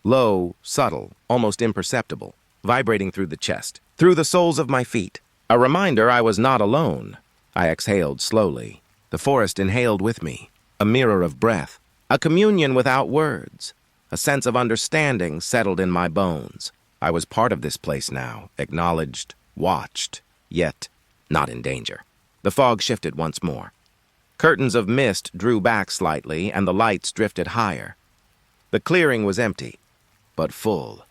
Low, subtle, almost imperceptible, vibrating through the chest, through the soles of my feet. A reminder I was not alone. I exhaled slowly. The forest inhaled with me. A mirror of breath. A communion without words. A sense of understanding settled in my bones. I was part of this place now, acknowledged, watched, yet not in danger. The fog shifted once more. Curtains of mist drew back slightly, and the lights drifted higher. The clearing was empty, but full.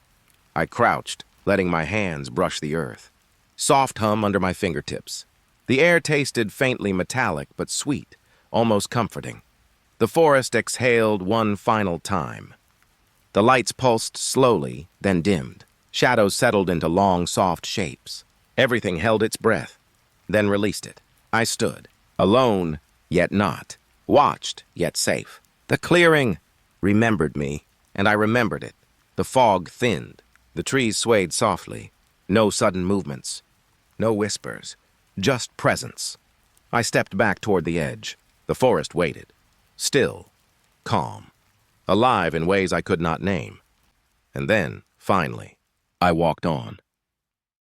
I crouched, letting my hands brush the earth. Soft hum under my fingertips. The air tasted faintly metallic, but sweet, almost comforting. The forest exhaled one final time. The lights pulsed slowly, then dimmed. Shadows settled into long, soft shapes. Everything held its breath, then released it. I stood, alone, yet not. Watched, yet safe. The clearing remembered me, and I remembered it. The fog thinned. The trees swayed softly. No sudden movements. No whispers. Just presence. I stepped back toward the edge. The forest waited. Still, calm. Alive in ways I could not name. And then, finally, I walked on.